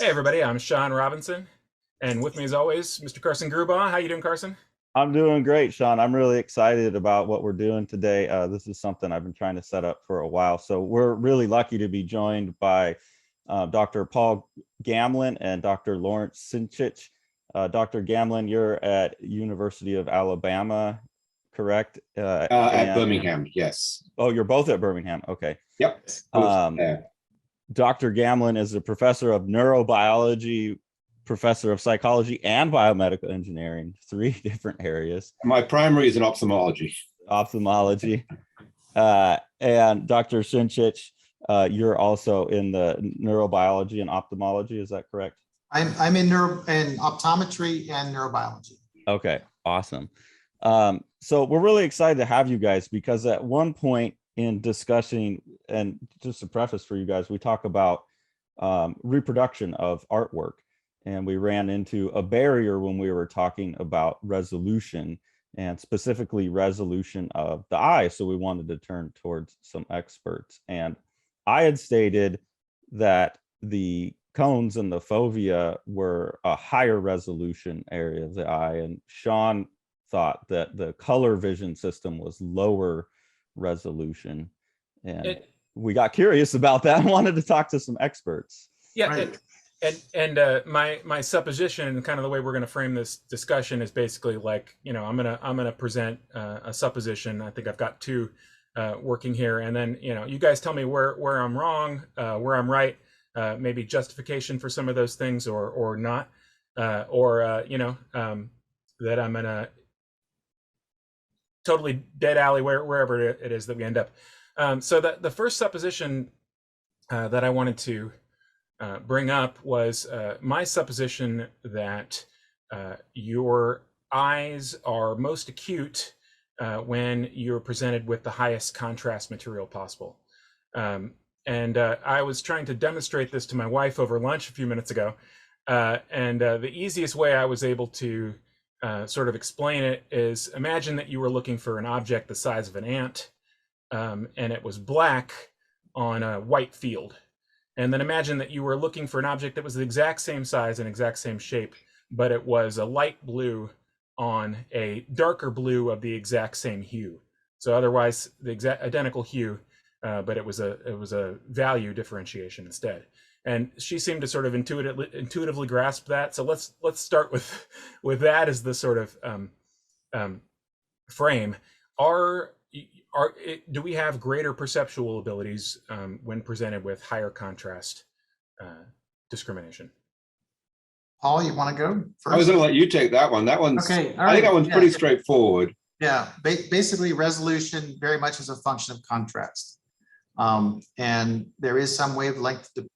Hey everybody, I'm Sean Robinson, and with me as always, Mr. Carson Grubaugh. How you doing, Carson? I'm doing great, Sean. I'm really excited about what we're doing today. This is something I've been trying to set up for a while. So we're really lucky to be joined by Dr. Paul Gamlin and Dr. Lawrence Sincich. Dr. Gamlin, you're at University of Alabama, correct? At Birmingham, yes. Oh, you're both at Birmingham. Okay. Yep. Dr. Gamlin is a professor of neurobiology, professor of psychology, and biomedical engineering, 3 different areas. My primary is in ophthalmology. Ophthalmology. And Dr. Sinchich, you're also in the neurobiology and ophthalmology, is that correct? I'm in optometry and neurobiology. Okay, awesome. So we're really excited to have you guys, because at one point in discussing, and just a preface for you guys, we talk about reproduction of artwork. And we ran into a barrier when we were talking about resolution, and specifically resolution of the eye. So we wanted to turn towards some experts. And I had stated that the cones and the fovea were a higher resolution area of the eye. And Sean thought that the color vision system was lower resolution. And we got curious about that and wanted to talk to some experts. Yeah. Right. My supposition, and kind of the way we're going to frame this discussion, is basically like, I'm gonna present a supposition. I think I've got 2 working here, and then you guys tell me where I'm wrong, where I'm right, maybe justification for some of those things or not, that I'm in a totally dead alley wherever it is that we end up. So the first supposition that I wanted to bring up was my supposition that your eyes are most acute when you're presented with the highest contrast material possible. And I was trying to demonstrate this to my wife over lunch a few minutes ago. And the easiest way I was able to sort of explain it is, imagine that you were looking for an object the size of an ant, and it was black on a white field. And then imagine that you were looking for an object that was the exact same size and exact same shape, but it was a light blue on a darker blue of the exact same hue. So otherwise the exact identical hue, but it was a value differentiation instead. And she seemed to sort of intuitively grasp that. So let's start with that as the sort of frame. Do we have greater perceptual abilities when presented with higher contrast discrimination? Paul, you want to go first? I was going to let you take that one. That one's okay. I think that one's pretty straightforward. Yeah, basically resolution very much is a function of contrast. And there is some wavelength to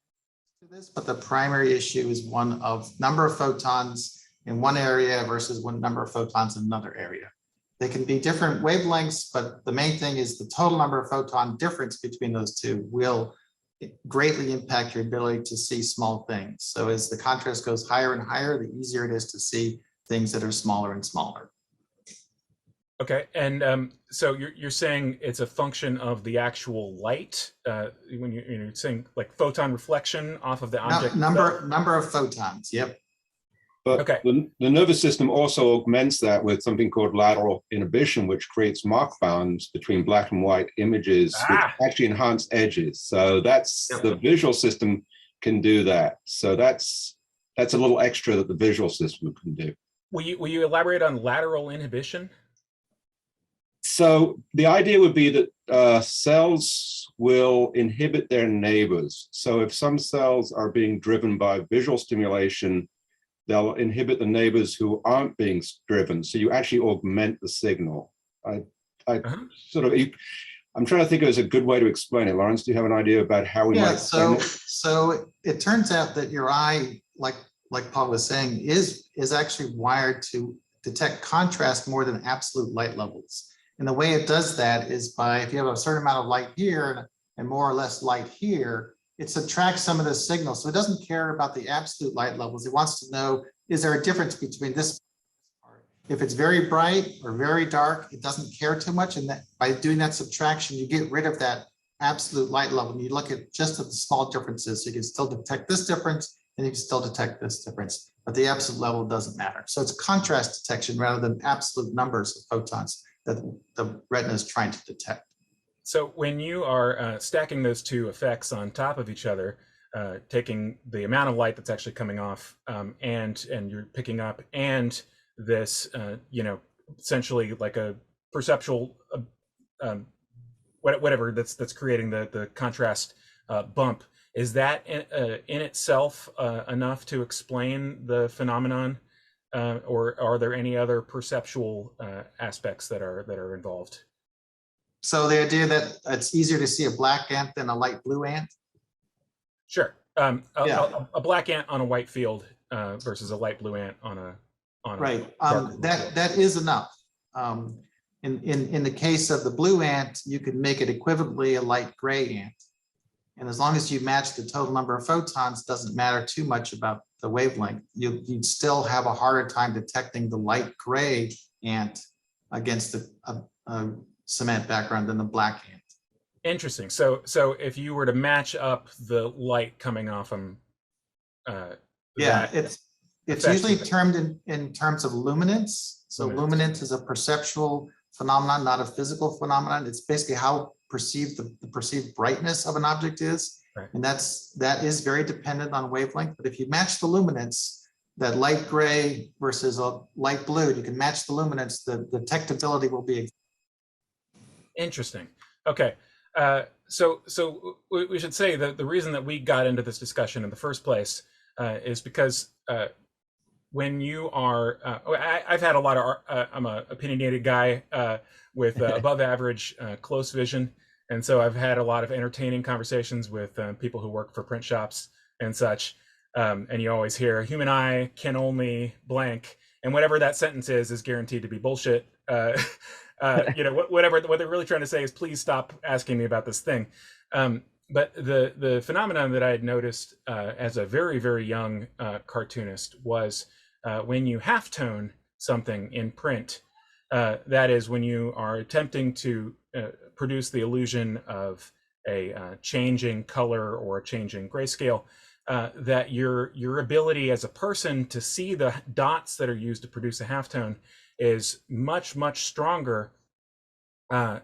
this, but the primary issue is one of number of photons in one area versus one number of photons in another area. They can be different wavelengths, but the main thing is the total number of photon difference between those 2 will greatly impact your ability to see small things. So as the contrast goes higher and higher, the easier it is to see things that are smaller and smaller. Okay, and so you're saying it's a function of the actual light when you're saying like photon reflection off of the object? Number of photons, yep. But okay. The nervous system also augments that with something called lateral inhibition, which creates mark bounds between black and white images, which actually enhance edges. So that's the visual system can do that. So that's a little extra that the visual system can do. Will you elaborate on lateral inhibition? So the idea would be that cells will inhibit their neighbors. So if some cells are being driven by visual stimulation, they'll inhibit the neighbors who aren't being driven. So you actually augment the signal. I'm trying to think of a good way to explain it. Lawrence, do you have an idea about how we might explain it? So it turns out that your eye, like Paul was saying, is actually wired to detect contrast more than absolute light levels. And the way it does that is by, if you have a certain amount of light here and more or less light here, it subtracts some of the signals. So it doesn't care about the absolute light levels. It wants to know, is there a difference between this part? If it's very bright or very dark, it doesn't care too much. And that by doing that subtraction, you get rid of that absolute light level. And you look at just at the small differences. So you can still detect this difference and you can still detect this difference, but the absolute level doesn't matter. So it's contrast detection rather than absolute numbers of photons that the retina is trying to detect. So when you are stacking those two effects on top of each other, taking the amount of light that's actually coming off and you're picking up, and this, essentially like a perceptual, whatever that's creating the contrast bump, is that in itself enough to explain the phenomenon, or are there any other perceptual aspects that are involved? So the idea that it's easier to see a black ant than a light blue ant? Sure. Yeah. A black ant on a white field versus a light blue ant on a right. dark blue field. That is enough. In the case of the blue ant, you could make it equivalently a light gray ant. And as long as you match the total number of photons, doesn't matter too much about the wavelength. You'd still have a harder time detecting the light gray ant against a cement background than the black ant. Interesting. So if you were to match up the light coming off them, yeah, it's usually termed in terms of luminance. So luminance is a perceptual phenomenon, not a physical phenomenon. It's basically how the perceived brightness of an object is, right. And that is very dependent on wavelength. But if you match the luminance, that light gray versus a light blue, you can match the luminance. The detectability will be interesting. Okay. So we should say that the reason that we got into this discussion in the first place is because when you are, I've had a lot of, I'm an opinionated guy with above average close vision. And so I've had a lot of entertaining conversations with people who work for print shops and such. And you always hear human eye can only blank. And whatever that sentence is guaranteed to be bullshit. Whatever what they're really trying to say is, please stop asking me about this thing. But the phenomenon that I had noticed as a very, very young cartoonist was when you halftone something in print, that is when you are attempting to produce the illusion of a changing color or a changing grayscale, that your ability as a person to see the dots that are used to produce a halftone is much, much stronger.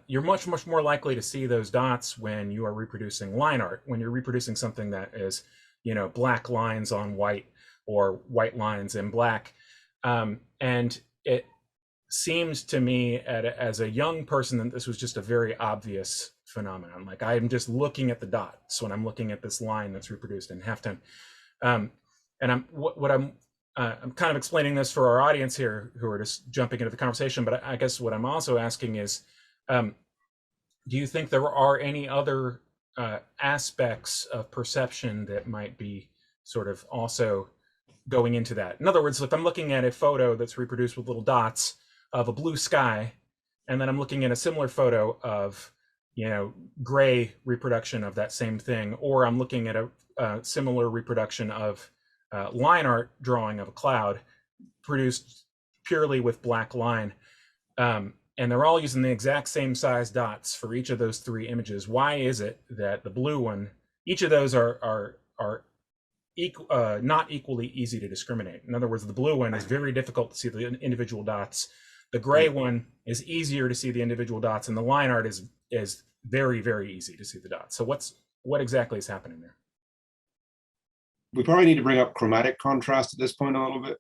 You're much, much more likely to see those dots when you are reproducing line art, when you're reproducing something that is, black lines on white or white lines in black. And it seems to me as a young person that this was just a very obvious phenomenon. Like, I'm just looking at the dots when I'm looking at this line that's reproduced in halftone. And I'm kind of explaining this for our audience here who are just jumping into the conversation, but I guess what I'm also asking is, do you think there are any other aspects of perception that might be sort of also going into that? In other words, if I'm looking at a photo that's reproduced with little dots of a blue sky, and then I'm looking at a similar photo of, gray reproduction of that same thing, or I'm looking at a similar reproduction of line art drawing of a cloud produced purely with black line, and they're all using the exact same size dots for each of those three images. Why is it that the blue one, each of those are not equally easy to discriminate? In other words, the blue one is very difficult to see the individual dots. The gray one is easier to see the individual dots, and the line art is very, very easy to see the dots. So what exactly is happening there? We probably need to bring up chromatic contrast at this point a little bit.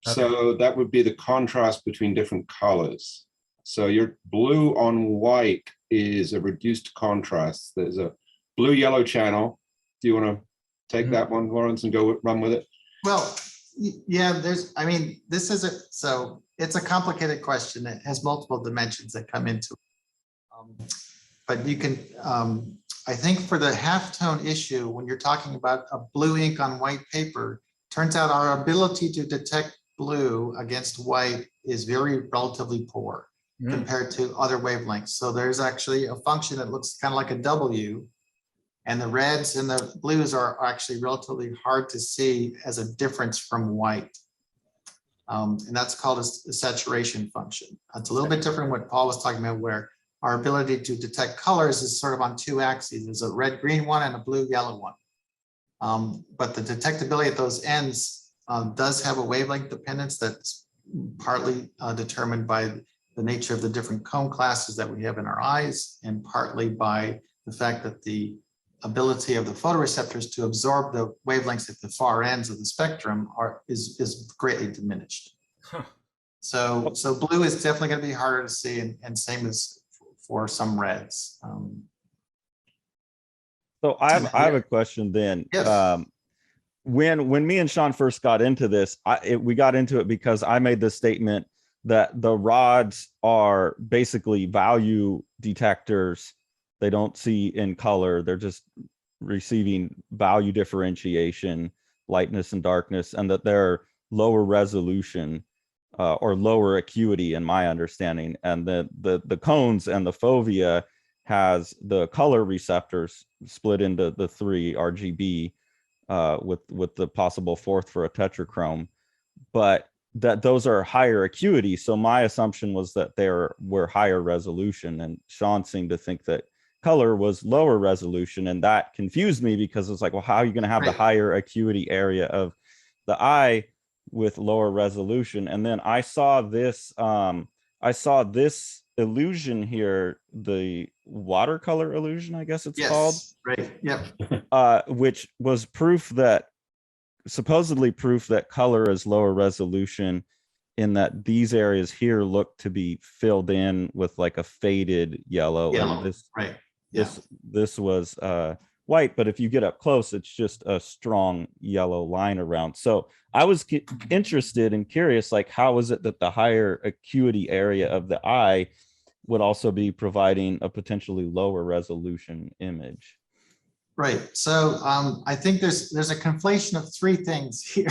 Okay. So that would be the contrast between different colors. So your blue on white is a reduced contrast. There's a blue-yellow channel. Do you want to take that one, Lawrence, and go run with it? Well, yeah, so it's a complicated question. It has multiple dimensions that come into it. But you can, I think for the halftone issue, when you're talking about a blue ink on white paper, turns out our ability to detect blue against white is very relatively poor compared to other wavelengths. So there's actually a function that looks kind of like a W, and the reds and the blues are actually relatively hard to see as a difference from white. And that's called a saturation function. It's a little bit different what Paul was talking about, where our ability to detect colors is sort of on two axes. There's a red-green one and a blue-yellow one. But the detectability at those ends does have a wavelength dependence that's partly determined by the nature of the different cone classes that we have in our eyes, and partly by the fact that the ability of the photoreceptors to absorb the wavelengths at the far ends of the spectrum is greatly diminished. Huh. So blue is definitely going to be harder to see, and same as for some reds. So I have a question then. Yes. When me and Sean first got into this, we got into it because I made this statement that the rods are basically value detectors. They don't see in color. They're just receiving value differentiation, lightness and darkness, and that they're lower resolution or lower acuity in my understanding. And the cones and the fovea has the color receptors split into the 3 RGB with the possible 4th for a tetrachrome, but that those are higher acuity. So my assumption was that were higher resolution, and Sean seemed to think that color was lower resolution, and that confused me because it's like, well, how are you going to have the higher acuity area of the eye with lower resolution? And then I saw this illusion here, the watercolor illusion, I guess it's called. Right. Yep. Which was supposedly proof that color is lower resolution, in that these areas here look to be filled in with like a faded yellow. And this, right. This was white, but if you get up close, it's just a strong yellow line around. So I was interested and curious, like, how is it that the higher acuity area of the eye would also be providing a potentially lower resolution image? Right. So I think there's a conflation of 3 things here.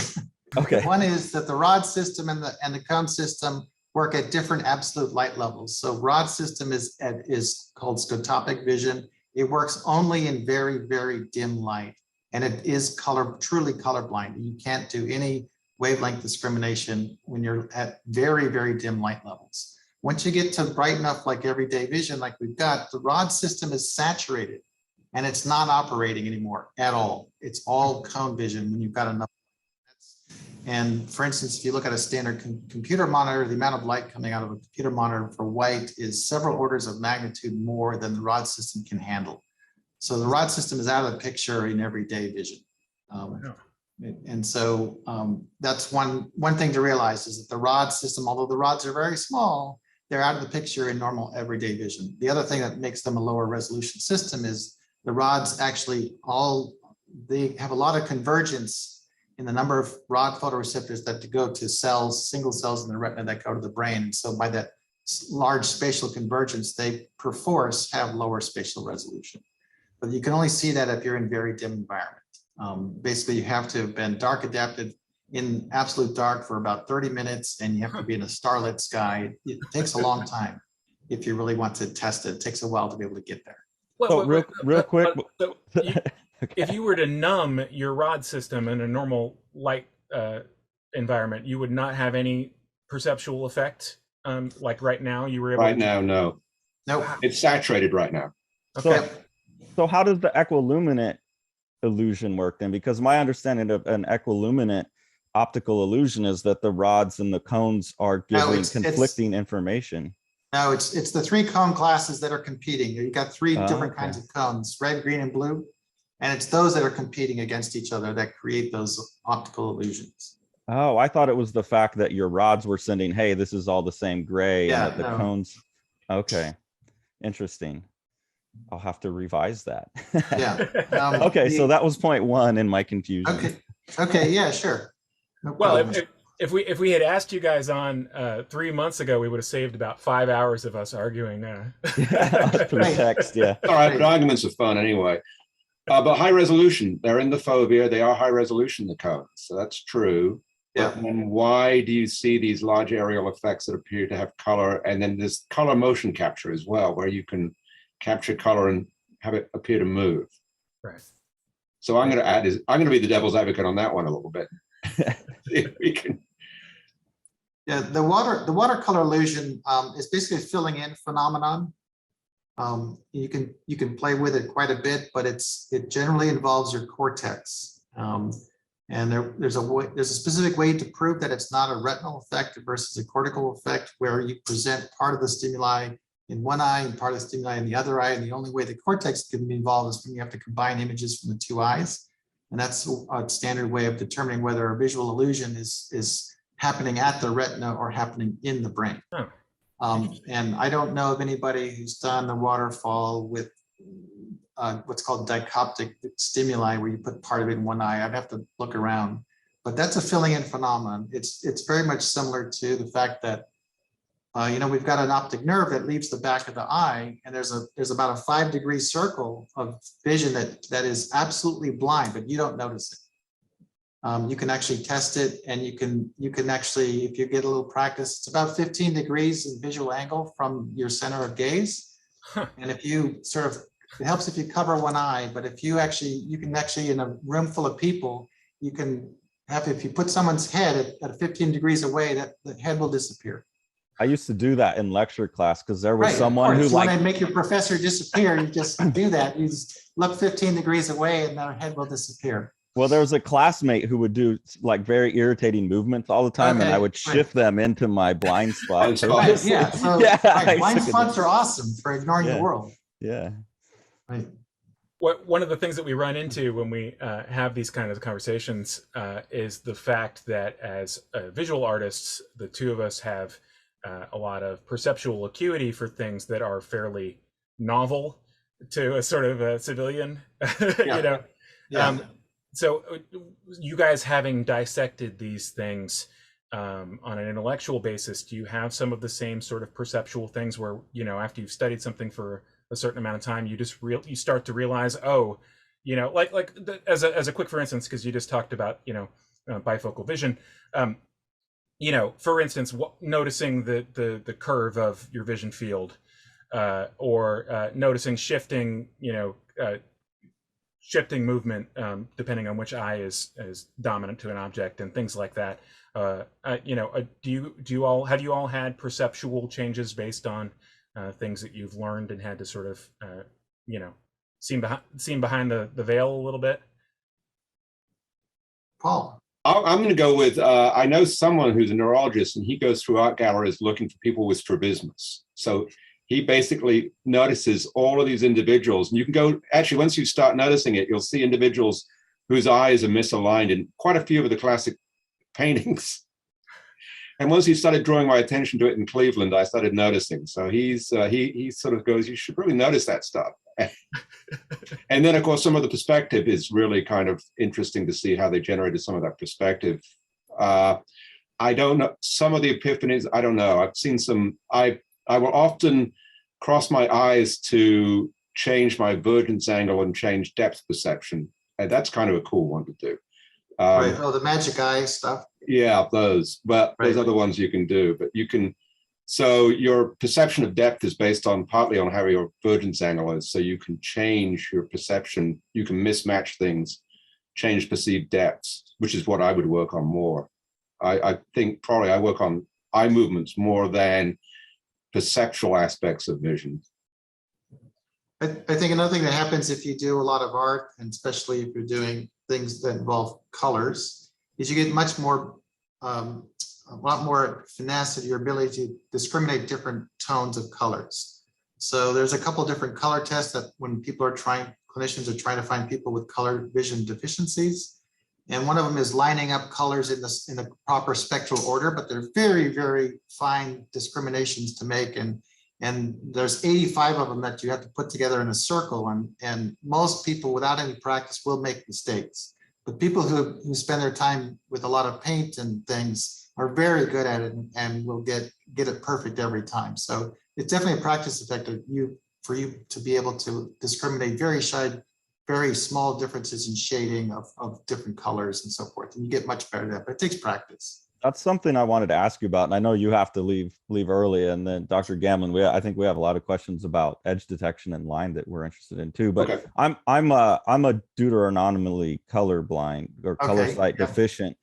Okay. One is that the rod system and the cone system work at different absolute light levels. So rod system is called scotopic vision. It works only in very, very dim light, and it is truly colorblind. You can't do any wavelength discrimination when you're at very, very dim light levels. Once you get to bright enough, like everyday vision, like we've got, the rod system is saturated and it's not operating anymore at all. It's all cone vision when you've got enough. And for instance, if you look at a standard computer monitor, the amount of light coming out of a computer monitor for white is several orders of magnitude more than the rod system can handle. So the rod system is out of the picture in everyday vision. And so that's one thing to realize, is that the rod system, although the rods are very small, they're out of the picture in normal everyday vision. The other thing that makes them a lower resolution system is the rods actually they have a lot of convergence in the number of rod photoreceptors that go to cells, single cells in the retina that go to the brain. And so by that large spatial convergence, they perforce have lower spatial resolution. But you can only see that if you're in very dim environment. Basically, you have to have been dark adapted in absolute dark for about 30 minutes, and you have to be in a starlit sky. It takes a long time if you really want to test it. It takes a while to be able to get there. So real quick. If you were to numb your rod system in a normal light environment, you would not have any perceptual effect. Like right now, you were able. Right now, no. Nope. It's saturated right now. Okay. So how does the equiluminant illusion work then? Because my understanding of an equiluminant optical illusion is that the rods and the cones are giving conflicting information. No, it's the 3 cone classes that are competing. You've got 3 different kinds of cones: red, green, and blue. And it's those that are competing against each other that create those optical illusions. Oh, I thought it was the fact that your rods were sending, hey, this is all the same gray, and that the cones. Okay, interesting. I'll have to revise that. Yeah. Okay, so that was point 1 in my confusion. Okay. Yeah, sure. No well, if we had asked you guys on 3 months ago, we would have saved about 5 hours of us arguing. Through text, yeah. All right, but arguments are fun anyway. But high resolution, they're in the fovea. They are high resolution, the cones. So that's true. Yeah. But then why do you see these large aerial effects that appear to have color? And then there's color motion capture as well, where you can capture color and have it appear to move. Right. So I'm going to be the devil's advocate on that one a little bit. If we can. Yeah, the watercolor illusion is basically a filling in phenomenon. You can play with it quite a bit, but it generally involves your cortex. And there's a specific way to prove that it's not a retinal effect versus a cortical effect, where you present part of the stimuli in one eye and part of the stimuli in the other eye. And the only way the cortex can be involved is when you have to combine images from the two eyes. And that's a standard way of determining whether a visual illusion is happening at the retina or happening in the brain. And I don't know of anybody who's done the waterfall with what's called dichoptic stimuli, where you put part of it in one eye. I'd have to look around, but that's a filling in phenomenon. It's very much similar to the fact that we've got an optic nerve that leaves the back of the eye, and there's about a 5-degree circle of vision that is absolutely blind, but you don't notice it. You can actually test it, and you can actually, if you get a little practice, it's about 15 degrees in visual angle from your center of gaze. And if you it helps if you cover one eye, but if you can actually in a room full of people, if you put someone's head at 15 degrees away, that the head will disappear. I used to do that in lecture class because there was Right, someone who want to make your professor disappear, you just do that. You just look 15 degrees away and their head will disappear. Well, there was a classmate who would do like very irritating movements all the time, and I would shift them into my blind spot. Right, yeah. So blind spots are awesome for ignoring the world. Yeah. Right. One of the things that we run into when we have these kind of conversations is the fact that as visual artists, the two of us have a lot of perceptual acuity for things that are fairly novel to a sort of a civilian, So you guys, having dissected these things on an intellectual basis, do you have some of the same sort of perceptual things where, after you've studied something for a certain amount of time, you start to realize, as a quick, for instance, because you just talked about, bifocal vision, for instance, noticing the curve of your vision field, or noticing shifting movement depending on which eye is dominant to an object and things like that. Have you all had perceptual changes based on things that you've learned and had to sort of seen behind the veil a little bit? Paul. I'm going to go with, I know someone who's a neurologist, and he goes through art galleries looking for people with strabismus. So he basically notices all of these individuals, and you can go, actually, once you start noticing it, you'll see individuals whose eyes are misaligned in quite a few of the classic paintings. And once he started drawing my attention to it in Cleveland, I started noticing. So he sort of goes, you should really notice that stuff. And then, of course, some of the perspective is really kind of interesting to see how they generated some of that perspective. I don't know, some of the epiphanies, I don't know. I've seen some, I will often cross my eyes to change my vergence angle and change depth perception. And that's kind of a cool one to do. Right. Oh, the magic eye stuff. Yeah, those, but there's other ones you can do, but you can, so your perception of depth is based on partly on how your vergence angle is. So you can change your perception, you can mismatch things, change perceived depths, which is what I would work on more. I think probably I work on eye movements more than perceptual aspects of vision. I think another thing that happens if you do a lot of art, and especially if you're doing things that involve colors, is you get much more, a lot more finesse of your ability to discriminate different tones of colors. So there's a couple different color tests that when people are clinicians are trying to find people with color vision deficiencies. And one of them is lining up colors in the proper spectral order, but they're very, very fine discriminations to make. And there's 85 of them that you have to put together in a circle. And most people without any practice will make mistakes. But people who spend their time with a lot of paint and things are very good at it and will get it perfect every time. So it's definitely a practice effect for you to be able to discriminate very small differences in shading of different colors and so forth. And you get much better at that, but it takes practice. That's something I wanted to ask you about, and I know you have to leave early. And then Dr. Gamlin, I think we have a lot of questions about edge detection and line that we're interested in too. But okay. I'm a deuteronomally colorblind or color sight deficient,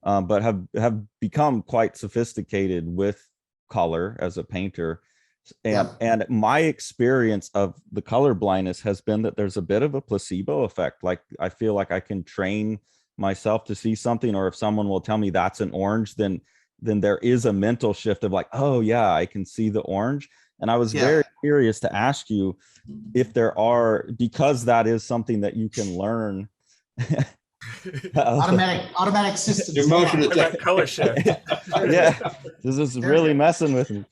but have become quite sophisticated with color as a painter. And my experience of the color blindness has been that there's a bit of a placebo effect. Like I feel like I can train myself to see something, or if someone will tell me that's an orange, then there is a mental shift of like, oh yeah, I can see the orange. And I was very curious to ask you if there are, because that is something that you can learn. automatic systems. Emotion What about color shift? Yeah, this is really messing with me.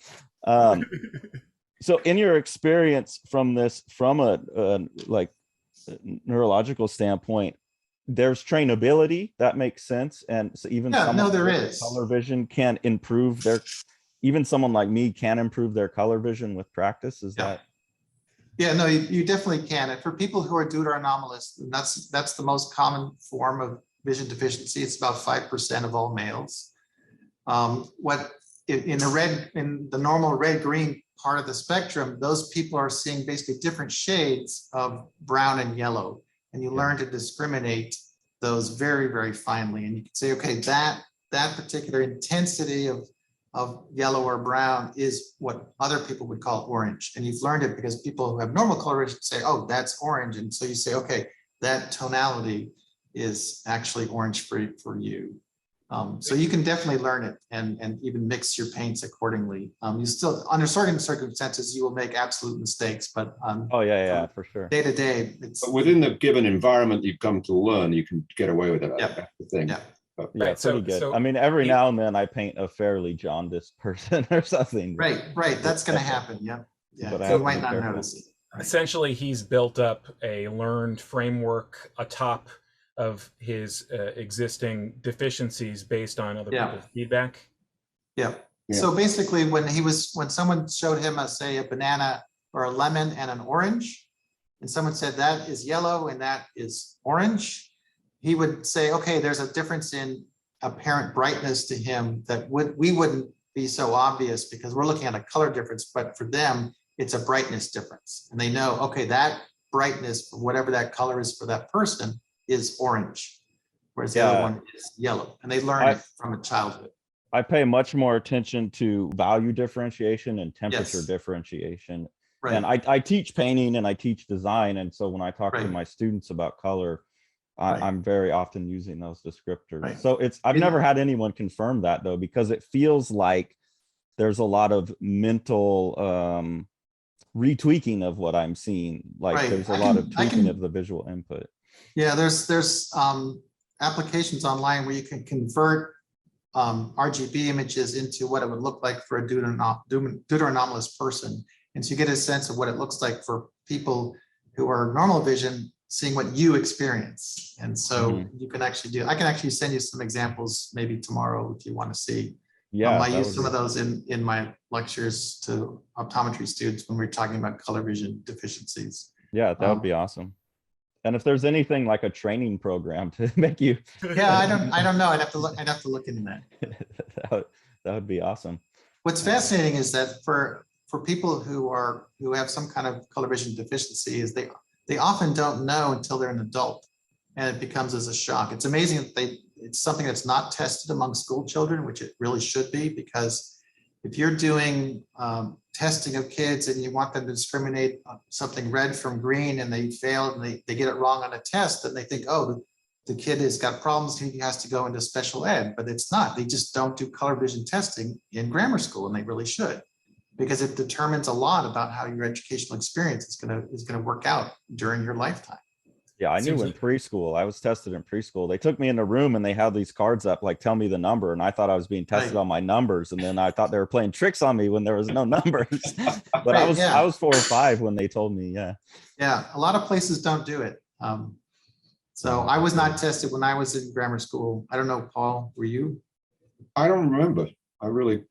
So in your experience from this, from a like neurological standpoint, there's trainability that makes sense, and so even someone there with is color vision can improve their, even someone like me can improve their color vision with practice. Is that? Yeah, no, you definitely can. And for people who are deuteranomalists, and that's the most common form of vision deficiency. It's about 5% of all males. What in the normal red-green part of the spectrum, those people are seeing basically different shades of brown and yellow, and you learn to discriminate those very, very finely. And you can say, okay, that particular intensity of yellow or brown is what other people would call orange. And you've learned it because people who have normal color vision say, oh, that's orange. And so you say, okay, that tonality is actually orange for you. So you can definitely learn it and even mix your paints accordingly. You still, under certain circumstances, you will make absolute mistakes, but for sure. Day to day, but within the given environment you've come to learn, you can get away with it. That's the thing. Yeah, pretty good. I mean, every now and then I paint a fairly jaundiced person or something. Right. That's going to happen. Yeah. But so you might not notice it. Right. Essentially, he's built up a learned framework atop of his existing deficiencies based on other people's feedback. Yeah. So basically, when someone showed him say a banana or a lemon and an orange, and someone said that is yellow and that is orange, he would say, okay, there's a difference in apparent brightness to him that we wouldn't be so obvious because we're looking at a color difference, but for them, it's a brightness difference. And they know, okay, that brightness, whatever that color is for that person, is orange, whereas the other one is yellow. And they learn it from childhood. I pay much more attention to value differentiation and temperature differentiation. Right. And I teach painting and I teach design. And so when I talk to my students about color, I'm very often using those descriptors. Right. So I've never had anyone confirm that though, because it feels like there's a lot of mental retweaking of what I'm seeing. Like there's a lot of tweaking of the visual input. Yeah, there's applications online where you can convert RGB images into what it would look like for a deuteranomalous person. And so you get a sense of what it looks like for people who are normal vision, seeing what you experience. And so you can actually I can actually send you some examples maybe tomorrow if you want to see. Yeah, I use some of those in my lectures to optometry students when we're talking about color vision deficiencies. Yeah, that would be awesome. And if there's anything like a training program to make you. Yeah, I don't know. I'd have to look into that. That would be awesome. What's fascinating is that for people who have some kind of color vision deficiency is they often don't know until they're an adult, and it becomes as a shock. It's amazing that it's something that's not tested among school children, which it really should be, because if you're doing testing of kids and you want them to discriminate something red from green and they fail and they get it wrong on a test, then they think, oh, the kid has got problems, he has to go into special ed, but it's not. They just don't do color vision testing in grammar school, and they really should, because it determines a lot about how your educational experience is gonna work out during your lifetime. Yeah, I knew in preschool. I was tested in preschool. They took me in the room and they had these cards up, like, tell me the number. And I thought I was being tested on my numbers. And then I thought they were playing tricks on me when there was no numbers. But I was 4 or 5 when they told me, Yeah, a lot of places don't do it. So I was not tested when I was in grammar school. I don't know, Paul, were you? I don't remember. I really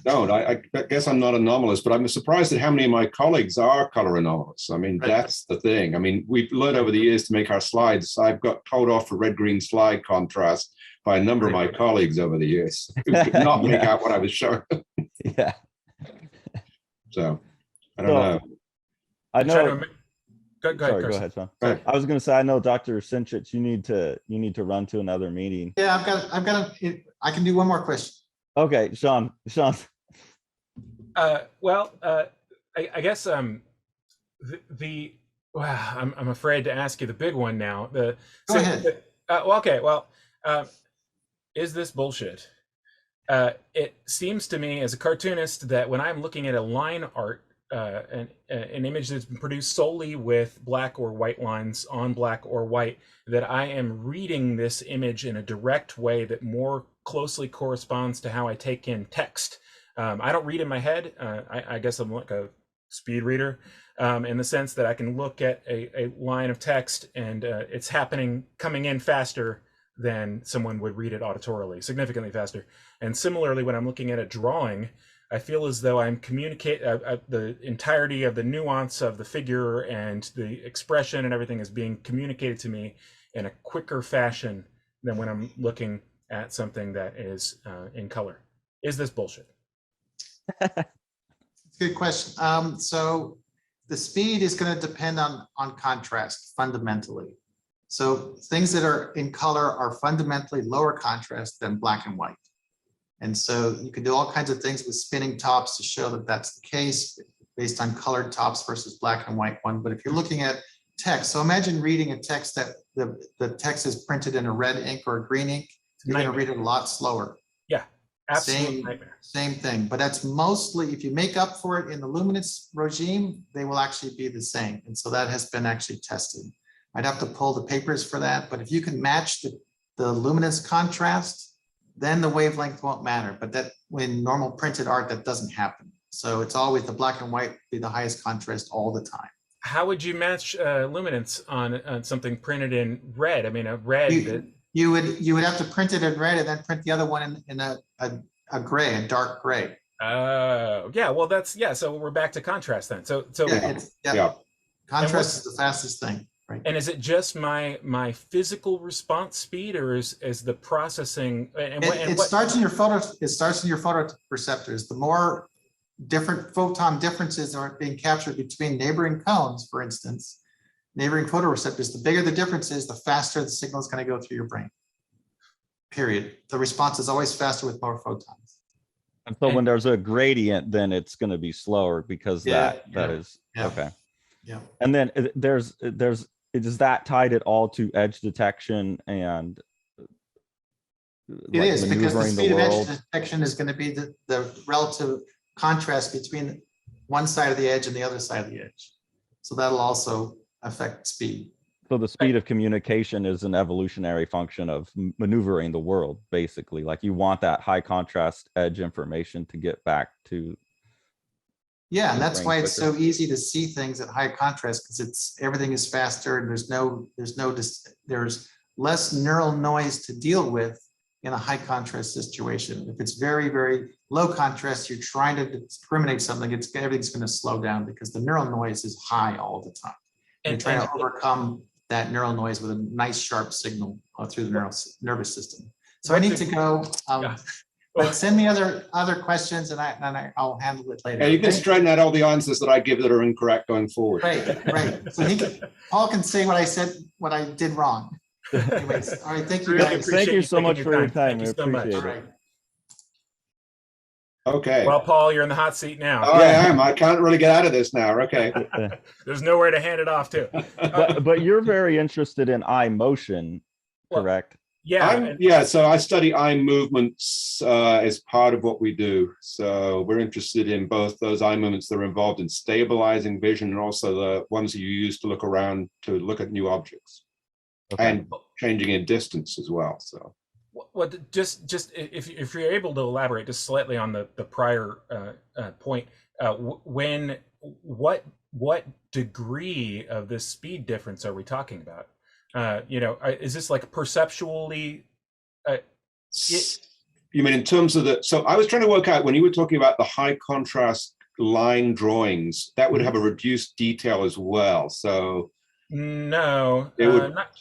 don't. I guess I'm not anomalous, but I'm surprised at how many of my colleagues are color anomalous. I mean, that's the thing. I mean, we've learned over the years to make our slides. I've got told off for red-green slide contrast by a number of my colleagues over the years who could not make out what I was showing. So, I don't know. I know. Go ahead, Sean. I was going to say, I know, Dr. Sincich, you need to run to another meeting. Yeah, I can do one more question. Okay, Sean. I guess I'm afraid to ask you the big one now. Go ahead. Okay, well, is this bullshit? It seems to me as a cartoonist that when I'm looking at a line art, an image that's been produced solely with black or white lines on black or white, that I am reading this image in a direct way that more closely corresponds to how I take in text. I don't read in my head. I guess I'm like a speed reader in the sense that I can look at a line of text and it's coming in faster than someone would read it auditorily, significantly faster. And similarly, when I'm looking at a drawing, I feel as though I'm communicating the entirety of the nuance of the figure and the expression and everything is being communicated to me in a quicker fashion than when I'm looking at something that is in color. Is this bullshit? Good question. So the speed is going to depend on contrast fundamentally. So things that are in color are fundamentally lower contrast than black and white. And so you can do all kinds of things with spinning tops to show that that's the case based on colored tops versus black and white one. But if you're looking at text, so imagine reading a text that the text is printed in a red ink or a green ink, you're going to read it a lot slower. Yeah, absolutely. Same thing, but that's mostly, if you make up for it in the luminance regime, they will actually be the same. And so that has been actually tested. I'd have to pull the papers for that, but if you can match the luminance contrast, then the wavelength won't matter. But that when normal printed art, that doesn't happen. So it's always the black and white be the highest contrast all the time. How would you match luminance on something printed in red? I mean, a red. You would have to print it in red and then print the other one in a gray, a dark gray. Yeah. Well, so we're back to contrast then. So yeah. Contrast is the fastest thing. Right. And is it just my physical response speed, or is the processing? It starts in your photoreceptors. The more different photon differences are being captured between neighboring cones, for instance, neighboring photoreceptors, the bigger the difference is, the faster the signal is going to go through your brain. Period. The response is always faster with more photons. And so when there's a gradient, then it's going to be slower because that is okay. Yeah. And then is that tied at all to edge detection and it is, because the speed of edge detection is going to be the relative contrast between one side of the edge and the other side of the edge. So that'll also affect speed. So the speed of communication is an evolutionary function of maneuvering the world, basically. Like you want that high contrast edge information to get back to. Yeah, and that's why it's so easy to see things at high contrast, because everything is faster and there's less neural noise to deal with in a high contrast situation. If it's very, very low contrast, you're trying to discriminate something, everything's going to slow down because the neural noise is high all the time. And you're trying to overcome that neural noise with a nice sharp signal through the nervous system. So I need to go. But send me other questions and I'll handle it later. Yeah, you can straighten out all the answers that I give that are incorrect going forward. Right. So Paul can say what I said, what I did wrong. Anyways, all right, thank you guys. Thank you so much for your time. We appreciate it. Right. Okay. Well, Paul, you're in the hot seat now. Oh, I am. I can't really get out of this now. Okay. There's nowhere to hand it off to. But you're very interested in eye motion, correct? Yeah. So I study eye movements as part of what we do. So we're interested in both those eye movements that are involved in stabilizing vision and also the ones that you use to look around to look at new objects and changing in distance as well. So. Well, just if you're able to elaborate just slightly on the prior point, what degree of this speed difference are we talking about? Is this like perceptually? You mean in terms of so I was trying to work out when you were talking about the high contrast line drawings, that would have a reduced detail as well. So no,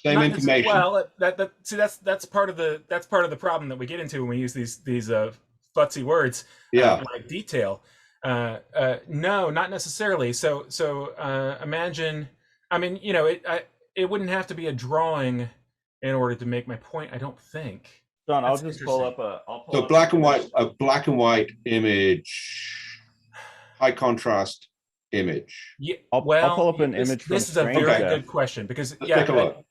same information. Well, that's part of the problem that we get into when we use these futzy words. Like detail. No, not necessarily. So imagine. I mean, it wouldn't have to be a drawing in order to make my point, I don't think. John, I'll just pull up a black and white image, high contrast image. Yeah, I'll pull up an image. This is a very good question because Let's take a look.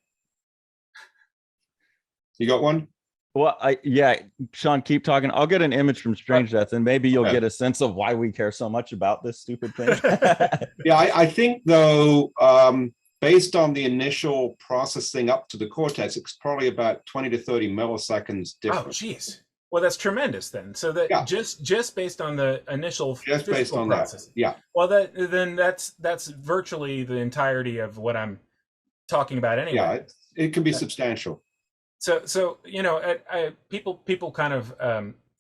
You got one? Well, yeah, Sean, keep talking. I'll get an image from Strange Death, and maybe you'll get a sense of why we care so much about this stupid thing. Yeah, I think though, based on the initial processing up to the cortex, it's probably about 20 to 30 milliseconds different. Oh, geez. Well, that's tremendous then. So that just based on the initial just based on process. that, yeah. Well, then that's virtually the entirety of what I'm talking about anyway. Yeah, it can be substantial. So you know, people kind of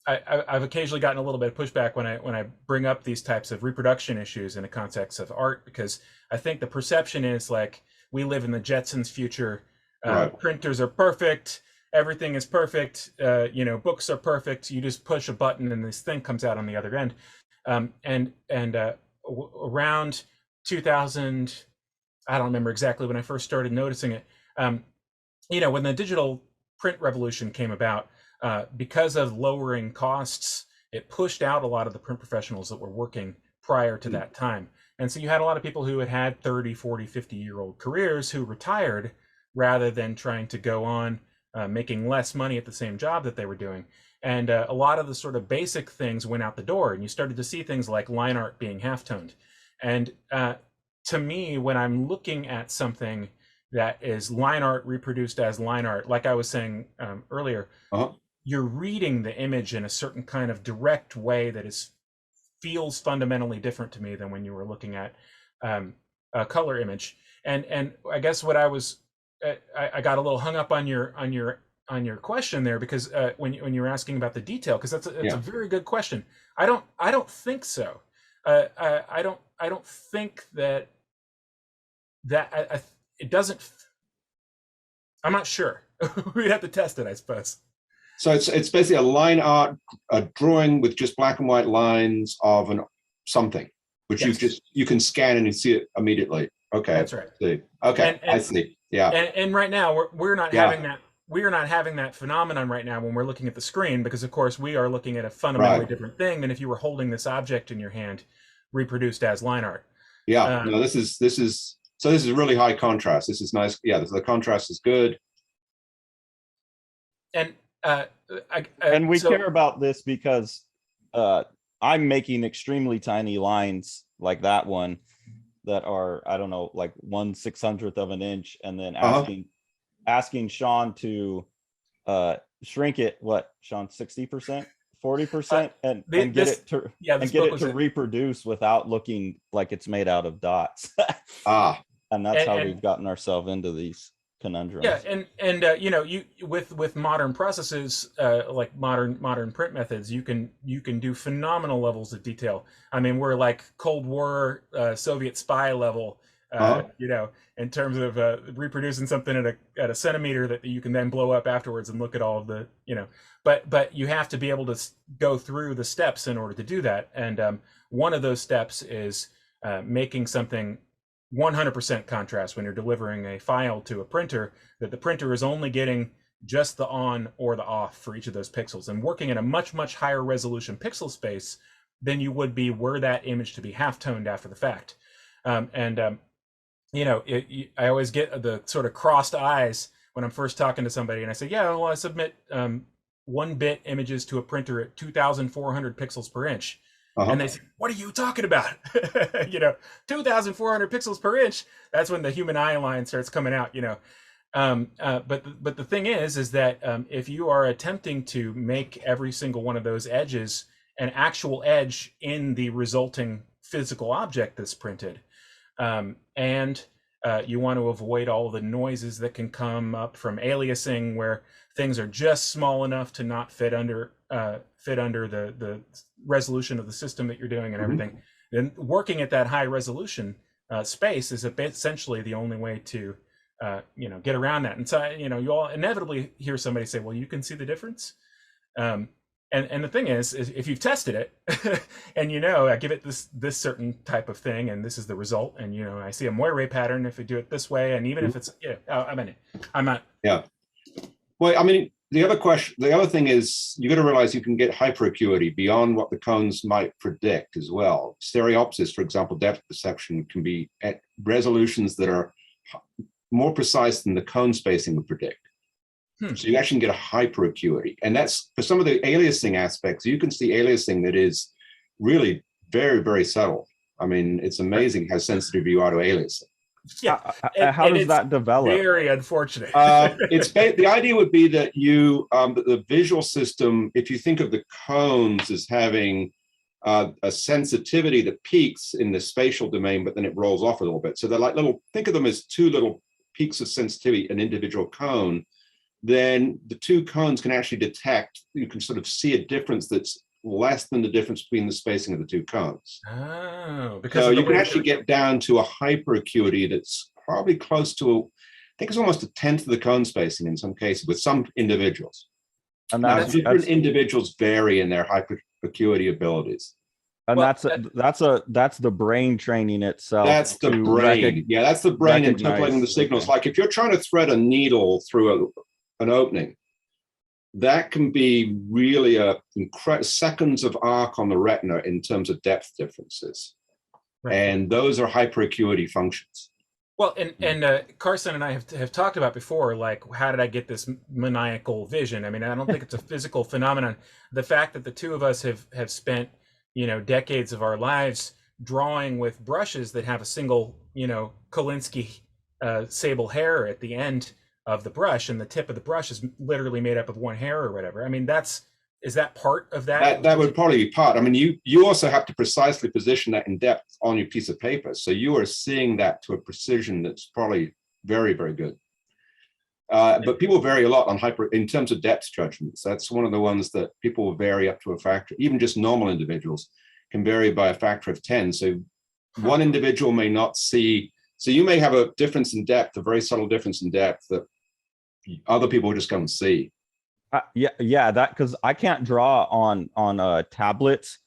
I've occasionally gotten a little bit of pushback when I bring up these types of reproduction issues in the context of art, because I think the perception is like we live in the Jetsons future. Printers are perfect. Everything is perfect. You know, books are perfect. You just push a button and this thing comes out on the other end. Around 2000, I don't remember exactly when I first started noticing it. You know, when the digital print revolution came about, because of lowering costs, it pushed out a lot of the print professionals that were working prior to that time. And so you had a lot of people who had 30, 40, 50-year-old careers who retired rather than trying to go on making less money at the same job that they were doing. And a lot of the sort of basic things went out the door, and you started to see things like line art being half-toned. And to me, when I'm looking at something that is line art reproduced as line art, like I was saying earlier, you're reading the image in a certain kind of direct way that feels fundamentally different to me than when you were looking at a color image. And I guess what I got a little hung up on your question there, because when you were asking about the detail, because that's a very good question. I don't think so. I don't think that it doesn't. I'm not sure. We'd have to test it, I suppose. So it's basically a line art, a drawing with just black and white lines of something, which you can scan and you see it immediately. Okay, that's right. Okay, I see. Yeah. And right now we're not having that. We are not having that phenomenon right now when we're looking at the screen, because of course we are looking at a fundamentally different thing than if you were holding this object in your hand, reproduced as line art. Yeah. No, this is really high contrast. This is nice. Yeah, the contrast is good. And we care about this because I'm making extremely tiny lines like that one that are, I don't know, like 1/600th of an inch, and then asking Sean to shrink it, what, Sean, 60%, 40%, and get it to reproduce without looking like it's made out of dots. And that's how we've gotten ourselves into these conundrums. Yeah, and you know, you with modern processes, like modern print methods, you can do phenomenal levels of detail. I mean, we're like Cold War Soviet spy level, you know, in terms of reproducing something at a centimeter that you can then blow up afterwards and look at all of the, you know. But you have to be able to go through the steps in order to do that. And one of those steps is making something 100% contrast when you're delivering a file to a printer, that the printer is only getting just the on or the off for each of those pixels, and working in a much higher resolution pixel space than you would be were that image to be half-toned after the fact. You know, I always get the sort of crossed eyes when I'm first talking to somebody and I say, yeah, well, I submit 1-bit images to a printer at 2,400 pixels per inch. And they say, what are you talking about? You know, 2,400 pixels per inch. That's when the human eye line starts coming out, you know. But the thing is that if you are attempting to make every single one of those edges an actual edge in the resulting physical object that's printed, and you want to avoid all the noises that can come up from aliasing, where things are just small enough to not fit under the resolution of the system that you're doing and everything, then working at that high resolution space is essentially the only way to you know, get around that. And so, you know, you'll inevitably hear somebody say, well, you can see the difference. And the thing is if you've tested it and, you know, I give it this certain type of thing and this is the result, and, you know, I see a moire pattern if we do it this way, and even if it's, I mean, I'm not. Yeah. Well, I mean, the other thing is you got to realize you can get hyperacuity beyond what the cones might predict as well. Stereopsis, for example, depth perception can be at resolutions that are more precise than the cone spacing would predict. So you actually get a hyper acuity. And that's for some of the aliasing aspects. You can see aliasing that is really very, very subtle. I mean, it's amazing how sensitive you are to aliasing. Yeah. How does that develop? Very unfortunate. The idea would be that the visual system, if you think of the cones as having a sensitivity that peaks in the spatial domain, but then it rolls off a little bit. So they're like think of them as two little peaks of sensitivity, an individual cone. Then the two cones can actually detect, you can sort of see a difference that's less than the difference between the spacing of the two cones. Oh, because so you can actually get down to a hyper acuity that's probably close to, I think it's almost 1/10 of the cone spacing in some cases with some individuals. And now, different individuals vary in their hyper acuity abilities. And that's the brain training itself. That's the brain. Yeah, that's the brain interpolating the signals. Okay. Like if you're trying to thread a needle through an opening, that can be really seconds of arc on the retina in terms of depth differences. Right. And those are hyper acuity functions. Well, and Carson and I have talked about before, like, how did I get this maniacal vision? I mean, I don't think it's a physical phenomenon. The fact that the two of us have spent, decades of our lives drawing with brushes that have a single, Kolinsky sable hair at the end of the brush, and the tip of the brush is literally made up of one hair or whatever. I mean, is that part of that? That would probably be part. I mean, you also have to precisely position that in depth on your piece of paper. So you are seeing that to a precision that's probably very, very good. But people vary a lot in terms of depth judgments. That's one of the ones that people will vary up to a factor. Even just normal individuals can vary by a factor of 10. So one individual may not see. So you may have a difference in depth, a very subtle difference in depth that other people just can't see. That because I can't draw on tablets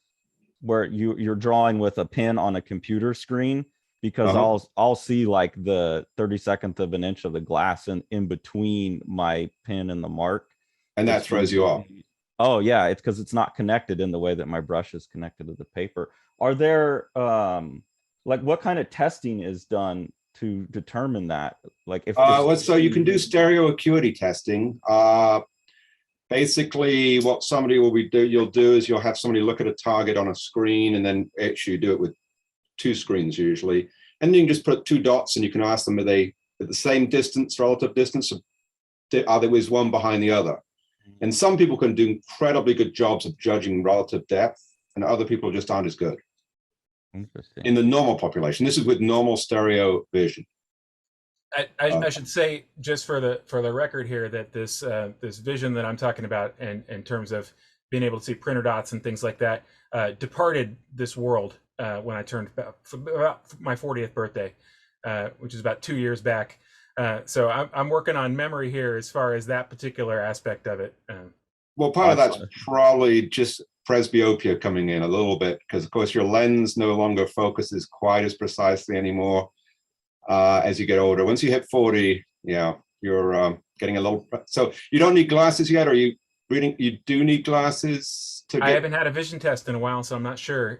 where you're drawing with a pen on a computer screen, because I'll see like the 32nd of an inch of the glass in between my pen and the mark, and that throws you off. Oh yeah, it's because it's not connected in the way that my brush is connected to the paper. Are there like what kind of testing is done to determine that? Like so you can do stereo acuity testing. Basically, what somebody you'll do is you'll have somebody look at a target on a screen, and then actually do it with two screens usually. And you can just put two dots, and you can ask them, are they at the same distance, relative distance, or are there one behind the other? And some people can do incredibly good jobs of judging relative depth, and other people just aren't as good. Interesting. In the normal population, this is with normal stereo vision. I should say, just for the record here, that this vision that I'm talking about, and in terms of being able to see printer dots and things like that, departed this world when I turned about my 40th birthday, which is about 2 years back. So I'm working on memory here as far as that particular aspect of it. Well, part of that's probably just presbyopia coming in a little bit, because of course your lens no longer focuses quite as precisely anymore. As you get older, once you hit 40, you're getting a little. So you don't need glasses yet. Are you reading? You do need glasses to. I haven't had a vision test in a while, so I'm not sure.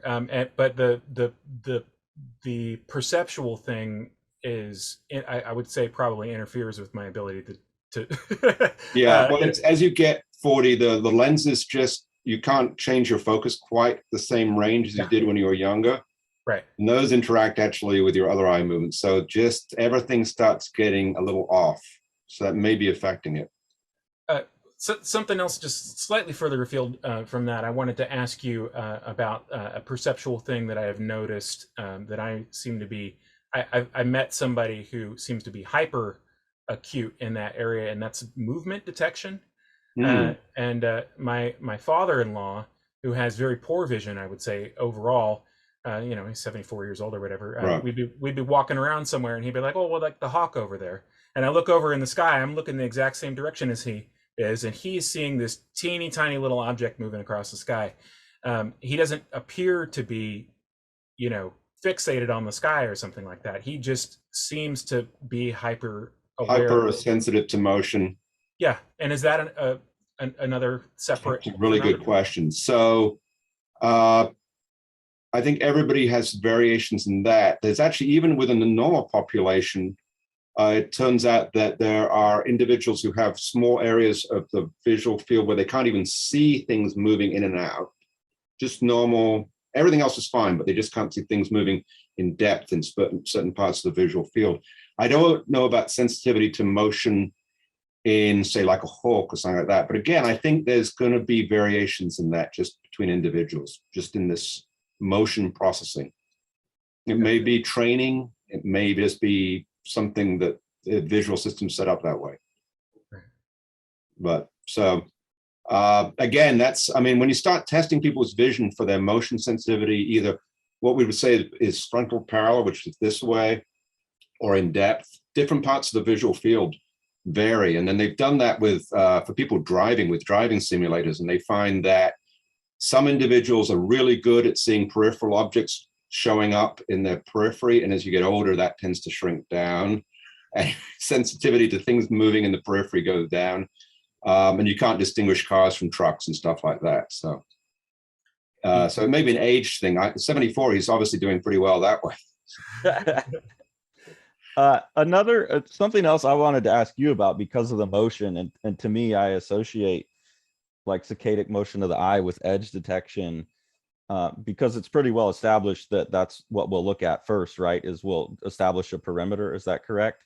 But the perceptual thing is, I would say, probably interferes with my ability to. Yeah, well, it's as you get 40, the lenses you can't change your focus quite the same range as you did when you were younger. Right. And those interact actually with your other eye movements. So just everything starts getting a little off. So that may be affecting it. So something else, just slightly further afield from that, I wanted to ask you about a perceptual thing that I have noticed that I seem to be, I met somebody who seems to be hyper acute in that area, and that's movement detection. And my father-in-law, who has very poor vision, I would say overall, he's 74 years old or whatever. Right. We'd be walking around somewhere, and he'd be like, "Oh, well, like the hawk over there." And I look over in the sky. I'm looking the exact same direction as he is, and he's seeing this teeny tiny little object moving across the sky. He doesn't appear to be, fixated on the sky or something like that. He just seems to be hyper aware. Hyper sensitive to motion. Yeah, and is that another separate? That's a really good question. So. I think everybody has variations in that. There's actually, even within the normal population, It turns out that there are individuals who have small areas of the visual field where they can't even see things moving in and out. Just normal, everything else is fine, but they just can't see things moving in depth in certain parts of the visual field. I don't know about sensitivity to motion in, say, like a hawk or something like that. But again, I think there's going to be variations in that just between individuals, just in this motion processing. It may be training. It may just be something that the visual system set up that way. But so again, that's, I mean, when you start testing people's vision for their motion sensitivity, either what we would say is frontal parallel, which is this way, or in depth, different parts of the visual field vary. And then they've done that with for people driving with driving simulators, and they find that some individuals are really good at seeing peripheral objects showing up in their periphery, and as you get older, that tends to shrink down, and sensitivity to things moving in the periphery goes down, and you can't distinguish cars from trucks and stuff like that. So so it may be an age thing. 74, he's obviously doing pretty well that way. Another something else I wanted to ask you about, because of the motion, and to me, I associate like saccadic motion of the eye with edge detection, because it's pretty well established that that's what we'll look at first, right? Is we'll establish a perimeter. Is that correct?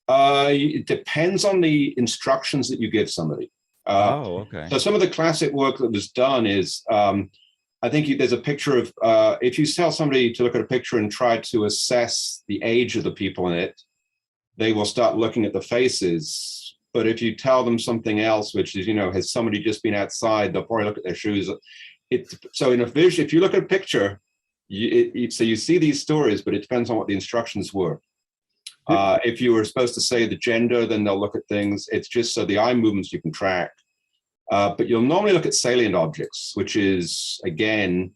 It depends on the instructions that you give somebody. Oh, okay. So some of the classic work that was done is, I think there's a picture of, if you tell somebody to look at a picture and try to assess the age of the people in it, they will start looking at the faces. But if you tell them something else, which is, you know, has somebody just been outside, they'll probably look at their shoes. So in a vision, if you look at a picture, so you see these stories, but it depends on what the instructions were. If you were supposed to say the gender, then they'll look at things. It's just so the eye movements you can track. But you'll normally look at salient objects, which is, again,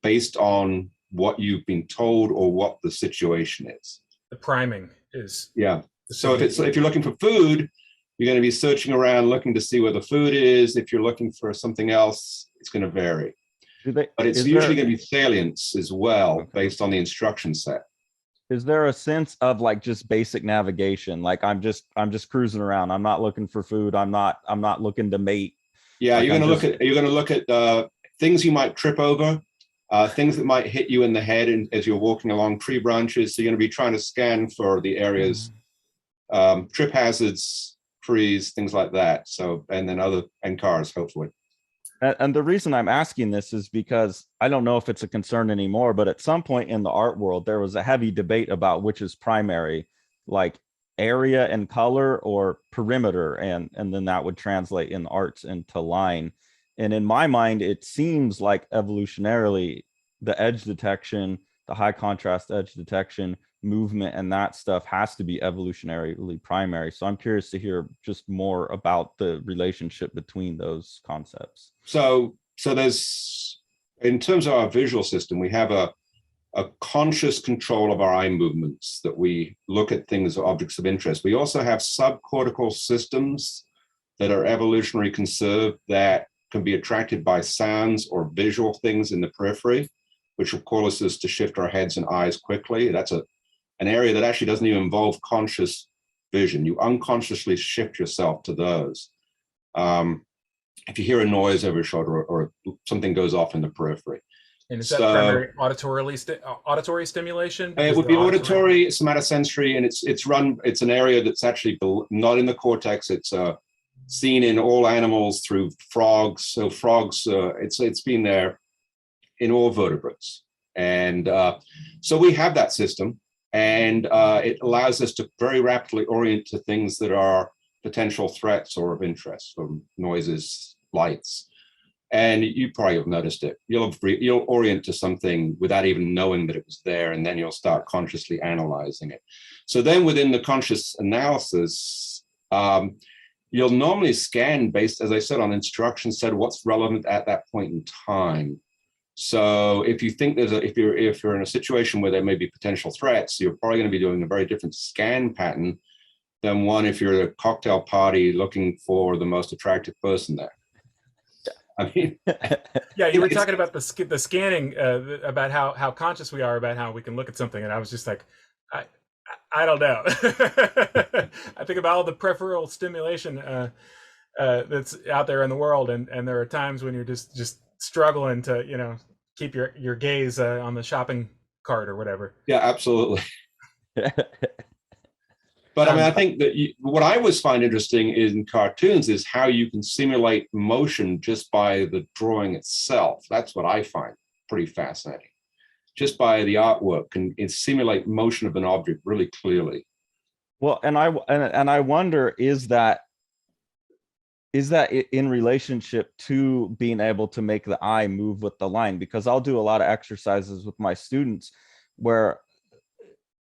based on what you've been told or what the situation is. The priming is. Yeah. So if you're looking for food, you're going to be searching around looking to see where the food is. If you're looking for something else, it's going to vary. But it's usually going to be salience as well, based on the instruction set. Is there a sense of like just basic navigation? Like I'm just cruising around. I'm not looking for food. I'm not looking to mate. Yeah, like you're going to look at things you might trip over, things that might hit you in the head as you're walking along tree branches. So you're going to be trying to scan for the areas, trip hazards, trees, things like that. So, and then cars, hopefully. And the reason I'm asking this is because I don't know if it's a concern anymore, but at some point in the art world, there was a heavy debate about which is primary, like area and color or perimeter. And then that would translate in arts into line. And in my mind, it seems like evolutionarily, the edge detection, the high contrast edge detection, movement, and that stuff has to be evolutionarily primary. So I'm curious to hear just more about the relationship between those concepts. So there's, in terms of our visual system, we have a conscious control of our eye movements, that we look at things, objects of interest. We also have subcortical systems that are evolutionary conserved, that can be attracted by sounds or visual things in the periphery, which will cause us to shift our heads and eyes quickly. That's an area that actually doesn't even involve conscious vision. You unconsciously shift yourself to those. If you hear a noise over your shoulder, or something goes off in the periphery. And is that primary auditory stimulation? It would be auditory, somatosensory, and it's an area that's actually not in the cortex. It's seen in all animals through frogs. So frogs, it's been there in all vertebrates. And so we have that system, and it allows us to very rapidly orient to things that are potential threats or of interest, from noises, lights. And you probably have noticed it. You'll orient to something without even knowing that it was there, and then you'll start consciously analyzing it. So then within the conscious analysis, you'll normally scan based, as I said, on instruction set, what's relevant at that point in time. So if you think if you're in a situation where there may be potential threats, you're probably going to be doing a very different scan pattern than one if you're at a cocktail party looking for the most attractive person there. I mean, yeah, you were talking about the scanning, about how conscious we are about how we can look at something, and I was just like, I don't know. I think about all the peripheral stimulation that's out there in the world, and there are times when you're just struggling to, you know, keep your gaze on the shopping cart or whatever. Yeah, absolutely. But I mean, I think that what I always find interesting in cartoons is how you can simulate motion just by the drawing itself. That's what I find pretty fascinating. Just by the artwork can simulate motion of an object really clearly. Well, and I wonder, is that in relationship to being able to make the eye move with the line? Because I'll do a lot of exercises with my students where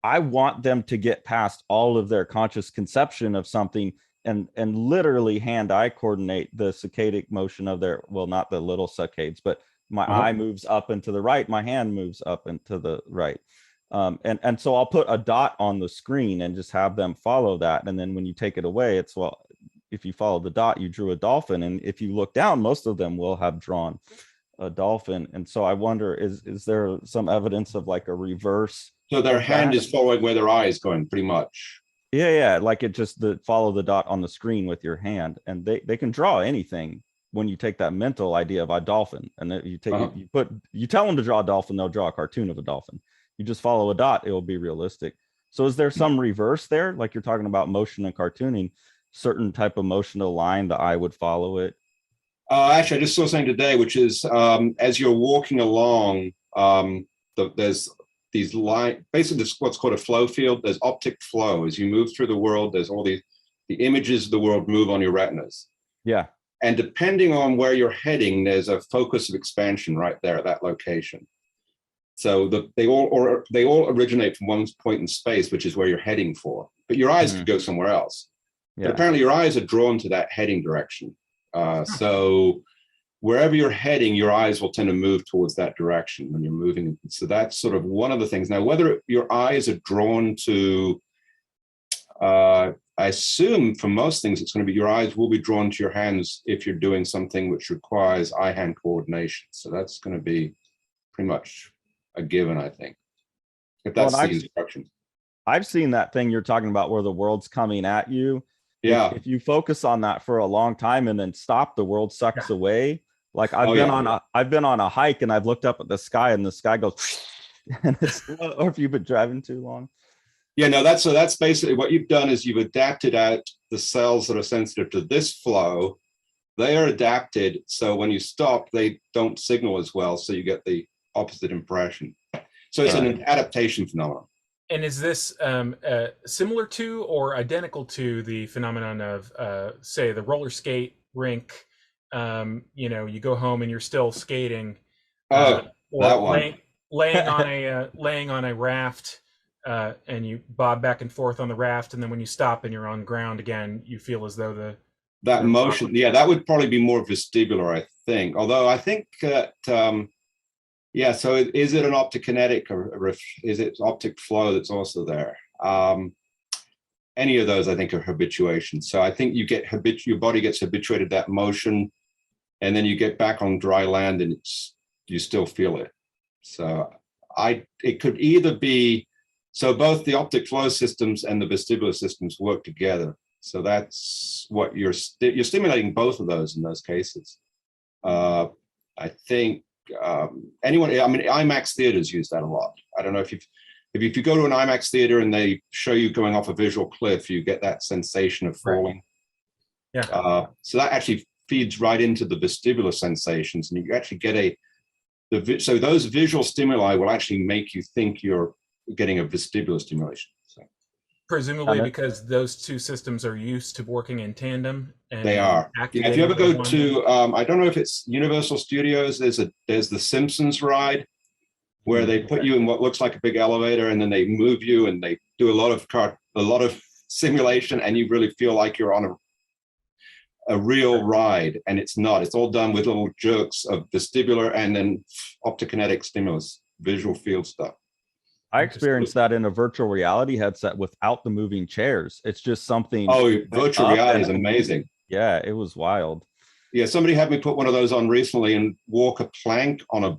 I want them to get past all of their conscious conception of something and literally hand-eye coordinate the saccadic motion of their, well, not the little saccades, but my eye moves up and to the right, my hand moves up and to the right. And so I'll put a dot on the screen and just have them follow that. And then when you take it away, it's, well, if you follow the dot, you drew a dolphin. And if you look down, most of them will have drawn a dolphin. And so I wonder, is there some evidence of like a reverse? So their hand is following where their eye is going, pretty much. Yeah, like it just follow the dot on the screen with your hand, and they can draw anything when you take that mental idea of a dolphin, and then you take you tell them to draw a dolphin, they'll draw a cartoon of a dolphin. You just follow a dot, it will be realistic. So is there some reverse there, like you're talking about motion and cartooning, certain type of motion to line, the eye would follow it? Actually, I just saw something today, which is as you're walking along, there's these line, basically this, what's called a flow field. There's optic flow. As you move through the world, there's all the images of the world move on your retinas. Yeah. And depending on where you're heading, there's a focus of expansion right there at that location. So they all originate from one point in space, which is where you're heading for. But your eyes could go somewhere else. Yeah. But apparently your eyes are drawn to that heading direction. So wherever you're heading, your eyes will tend to move towards that direction when you're moving. So that's sort of one of the things. Now, whether your eyes are drawn to, I assume for most things, it's going to be your eyes will be drawn to your hands if you're doing something which requires eye-hand coordination. So that's going to be pretty much a given, I think, if that's the instruction. I've seen that thing you're talking about where the world's coming at you. Yeah. If you focus on that for a long time and then stop, the world sucks away. Like I've been on a hike and I've looked up at the sky and the sky goes, and it's, or if you've been driving too long. Yeah, no, that's basically what you've done is you've adapted out the cells that are sensitive to this flow. They are adapted. So when you stop, they don't signal as well. So you get the opposite impression. So it's an adaptation phenomenon. And is this similar to or identical to the phenomenon of, say, the roller skate rink? You know, you go home and you're still skating, or that one. laying on a raft, and you bob back and forth on the raft, and then when you stop and you're on ground again, you feel as though that motion. Yeah, that would probably be more vestibular, I think. Although I think that yeah. So is it an optokinetic or is it optic flow that's also there? Any of those, I think, are habituation. So I think you get your body gets habituated to that motion, and then you get back on dry land and you still feel it. So it could either be, so both the optic flow systems and the vestibular systems work together. So that's what you're stimulating both of those in those cases. I think IMAX theaters use that a lot. I don't know if you go to an IMAX theater and they show you going off a visual cliff, you get that sensation of falling. Right. Yeah. So that actually feeds right into the vestibular sensations, and you actually get so those visual stimuli will actually make you think you're getting a vestibular stimulation. So. Presumably because those two systems are used to working in tandem. And they are. Yeah, if you ever go to, I don't know if it's Universal Studios, there's the Simpsons ride, where they put you in what looks like a big elevator, and then they move you, and they do a lot of simulation, and you really feel like you're on a real ride, and it's not. It's all done with little jerks of vestibular and then optokinetic stimulus, visual field stuff. I experienced that in a virtual reality headset without the moving chairs. It's just something. Oh, virtual reality is amazing. Yeah, it was wild. Yeah, somebody had me put one of those on recently and walk a plank on a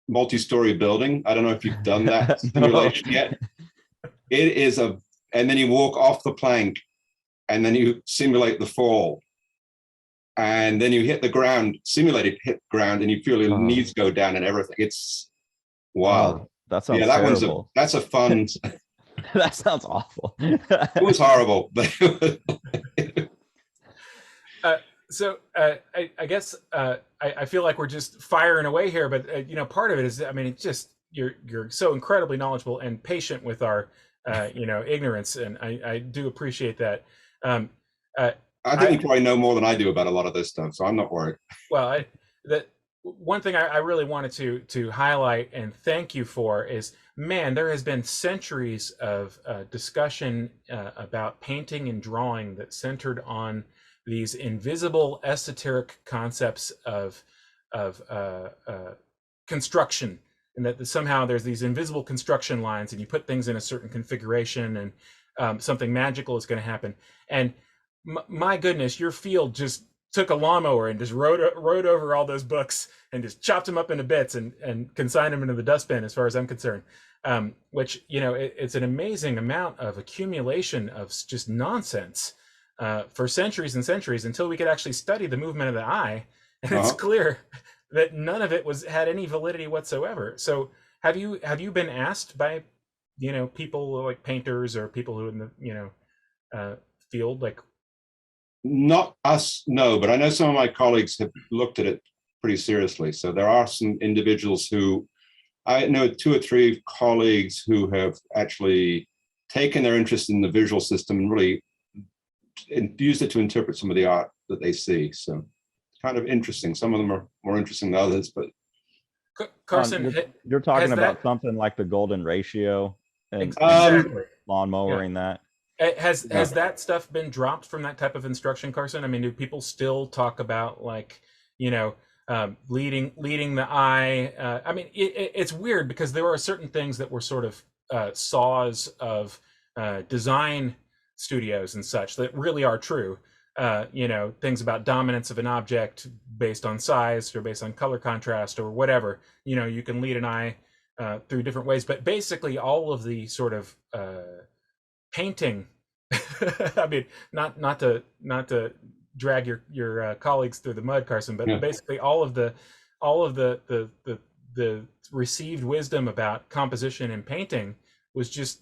multi-story building. I don't know if you've done that simulation yet. It is a and then you walk off the plank, and then you simulate the fall. And then you hit the ground, simulated hit the ground, and you feel your knees go down and everything. It's wild. That sounds that terrible. that's a fun. That sounds awful. It was horrible. So I guess I feel like we're just firing away here, but you know, part of it is, I mean, it's just you're so incredibly knowledgeable and patient with our you know, ignorance, and I do appreciate that. I think you probably know more than I do about a lot of this stuff, so I'm not worried. Well, that one thing I really wanted to highlight and thank you for is, man, there has been centuries of discussion about painting and drawing that centered on these invisible esoteric concepts of construction, and that somehow there's these invisible construction lines, and you put things in a certain configuration, and something magical is going to happen. And my goodness, your field just took a lawnmower and just rode over all those books and just chopped them up into bits and consigned them into the dustbin, as far as I'm concerned. Which, you know, it's an amazing amount of accumulation of just nonsense for centuries and centuries, until we could actually study the movement of the eye, and it's clear that none of it had any validity whatsoever. So have you been asked by, you know, people like painters or people who in the, you know, field, like? Not us, no, but I know some of my colleagues have looked at it pretty seriously. So there are some individuals who, I know 2 or 3 colleagues who have actually taken their interest in the visual system and really used it to interpret some of the art that they see. So kind of interesting. Some of them are more interesting than others, but. Carson, you're talking about something like the golden ratio and exactly. lawnmowering that. Has that stuff been dropped from that type of instruction, Carson? I mean, do people still talk about, like, you know, leading the eye? I mean, it's weird because there are certain things that were sort of saws of design studios and such that really are true. You know, things about dominance of an object based on size or based on color contrast or whatever. You know, you can lead an eye through different ways, but basically all of the sort of painting. I mean, not to drag your colleagues through the mud, Carson, but basically all of the received wisdom about composition and painting was just,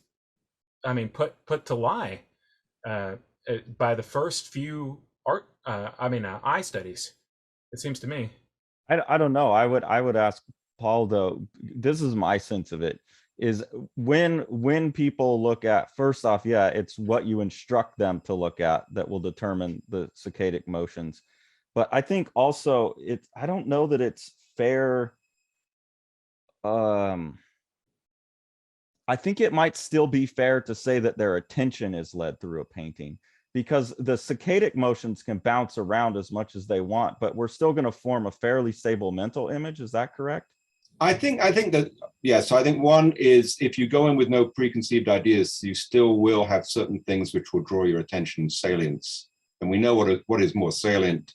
I mean, put to lie by the first few eye studies. It seems to me. I don't know. I would ask Paul, though. This is my sense of it. Is when people look at, first off, it's what you instruct them to look at that will determine the saccadic motions. But I think also I don't know that it's fair. I think it might still be fair to say that their attention is led through a painting, because the saccadic motions can bounce around as much as they want, but we're still going to form a fairly stable mental image. Is that correct? I think that, so I think one is, if you go in with no preconceived ideas, you still will have certain things which will draw your attention, salience. And we know what is more salient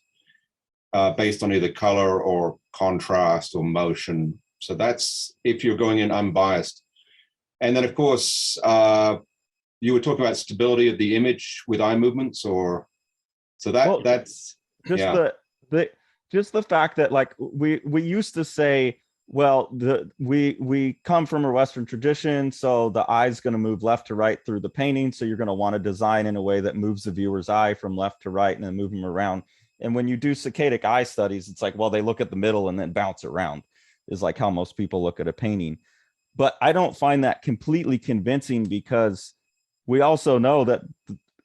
based on either color or contrast or motion. So that's if you're going in unbiased. And then, of course, you were talking about stability of the image with eye movements, or so that's just the fact that, like, we used to say, well, we come from a Western tradition, so the eye's going to move left to right through the painting. So you're going to want to design in a way that moves the viewer's eye from left to right and then move them around. And when you do saccadic eye studies, it's like, well, they look at the middle and then bounce around, is like how most people look at a painting. But I don't find that completely convincing, because we also know that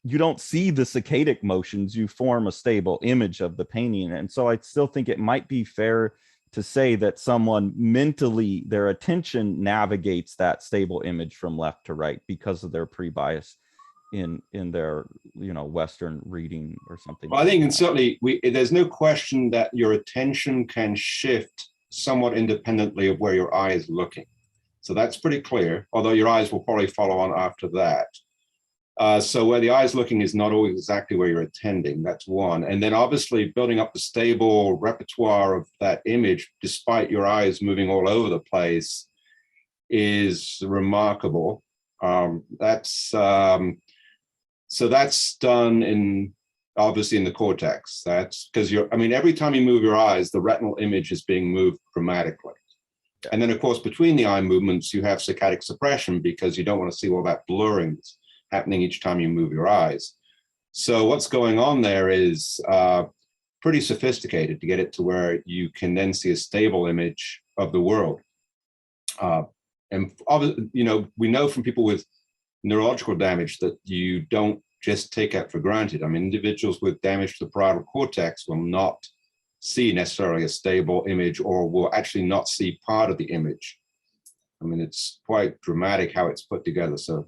you don't see the saccadic motions, you form a stable image of the painting. And so I still think it might be fair to say that someone mentally, their attention navigates that stable image from left to right because of their pre-bias in their, you know, Western reading or something. Well, I think, and certainly there's no question that your attention can shift somewhat independently of where your eye is looking. So that's pretty clear, although your eyes will probably follow on after that. So where the eye is looking is not always exactly where you're attending. That's one. And then obviously building up the stable repertoire of that image, despite your eyes moving all over the place, is remarkable. So that's done obviously in the cortex. That's because every time you move your eyes, the retinal image is being moved chromatically. And then, of course, between the eye movements, you have saccadic suppression because you don't want to see all that blurring that's happening each time you move your eyes. So what's going on there is pretty sophisticated to get it to where you can then see a stable image of the world. And we know from people with neurological damage that you don't just take that for granted. I mean, individuals with damage to the parietal cortex will not see necessarily a stable image, or will actually not see part of the image. I mean, it's quite dramatic how it's put together. So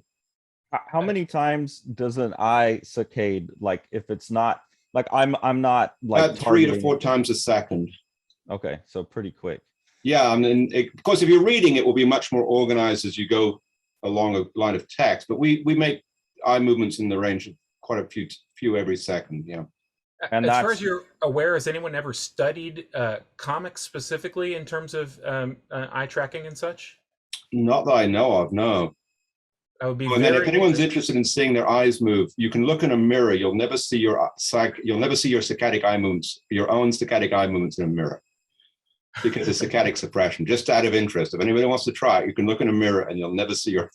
how many times does an eye saccade, like if it's not like I'm not like about 3 to 4 times a second. Okay, so pretty quick. Yeah, and then of course, if you're reading, it will be much more organized as you go along a line of text. But we make eye movements in the range of quite a few every second. Yeah. And as far as you're aware, has anyone ever studied comics specifically in terms of eye tracking and such? Not that I know of, no. I would be and then if anyone's interested in seeing their eyes move, you can look in a mirror. You'll never see your saccadic eye movements, your own saccadic eye movements in a mirror, because of saccadic suppression. Just out of interest, if anybody wants to try it, you can look in a mirror and you'll never see your.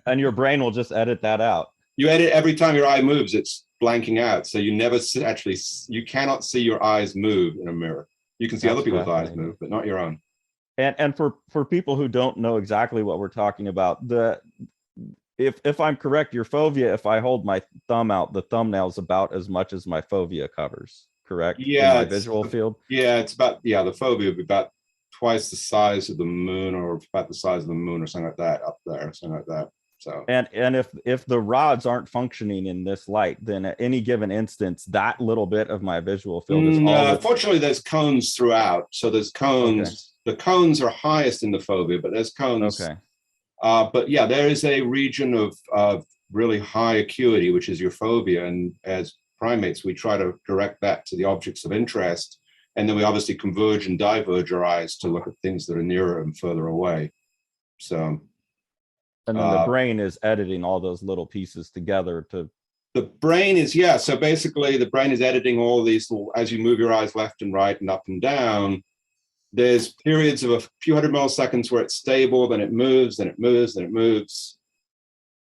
And your brain will just edit that out. You edit every time your eye moves. It's blanking out, so you never you cannot see your eyes move in a mirror. You can see other people's eyes move, but not your own. And for people who don't know exactly what we're talking about, if I'm correct, your fovea, if I hold my thumb out, the thumbnail's about as much as my fovea covers, correct? Yeah, in my visual field. Yeah, it's about, the fovea would be about twice the size of the moon, or about the size of the moon, or something like that, up there, something like that. So and if the rods aren't functioning in this light, then at any given instance, that little bit of my visual field is all. Fortunately, there's cones throughout. So there's cones. Okay. The cones are highest in the fovea, but there's cones. Okay. But yeah, there is a region of really high acuity, which is your fovea, and as primates, we try to direct that to the objects of interest, and then we obviously converge and diverge our eyes to look at things that are nearer and further away. So. And then the brain is editing all those little pieces together to. The brain is, yeah. So basically, the brain is editing all these little, as you move your eyes left and right and up and down. There's periods of a few hundred milliseconds where it's stable, then it moves, then it moves, then it moves.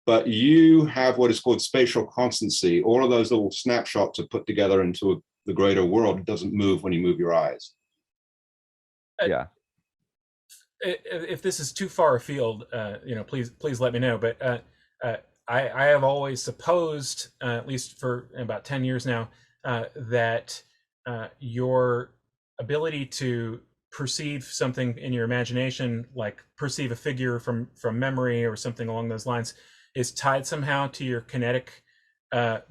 But you have what is called spatial constancy. All of those little snapshots are put together into the greater world. It doesn't move when you move your eyes. Yeah. If this is too far afield, please let me know. But I have always supposed, at least for about 10 years now, that your ability to perceive something in your imagination, like perceive a figure from memory or something along those lines, is tied somehow to your kinetic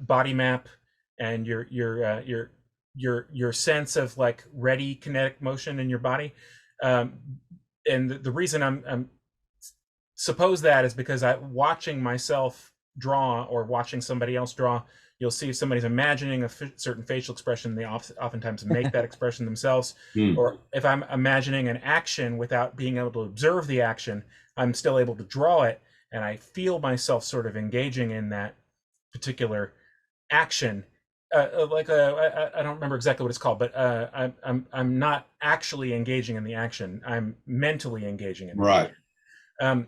body map and your sense of like ready kinetic motion in your body. And the reason I'm suppose that is because watching myself draw or watching somebody else draw, you'll see if somebody's imagining a certain facial expression, they oftentimes make that expression themselves. Or if I'm imagining an action without being able to observe the action, I'm still able to draw it, and I feel myself sort of engaging in that particular action. I don't remember exactly what it's called, but I'm not actually engaging in the action. I'm mentally engaging in the action.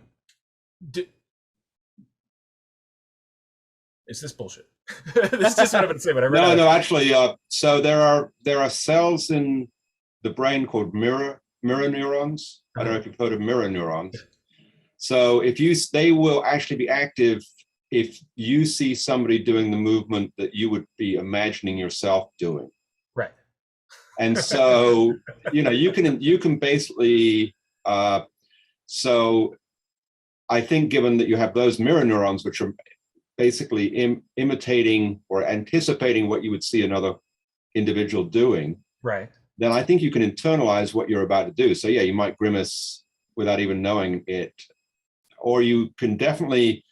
Is this bullshit? This is just what I'm going to say. But no, actually, so there are cells in the brain called mirror neurons. I don't know if you've heard of mirror neurons. So they will actually be active if you see somebody doing the movement that you would be imagining yourself doing. Right. And so, you can basically, so I think given that you have those mirror neurons, which are basically imitating or anticipating what you would see another individual doing, right, then I think you can internalize what you're about to do. So yeah, you might grimace without even knowing it, or you can definitely.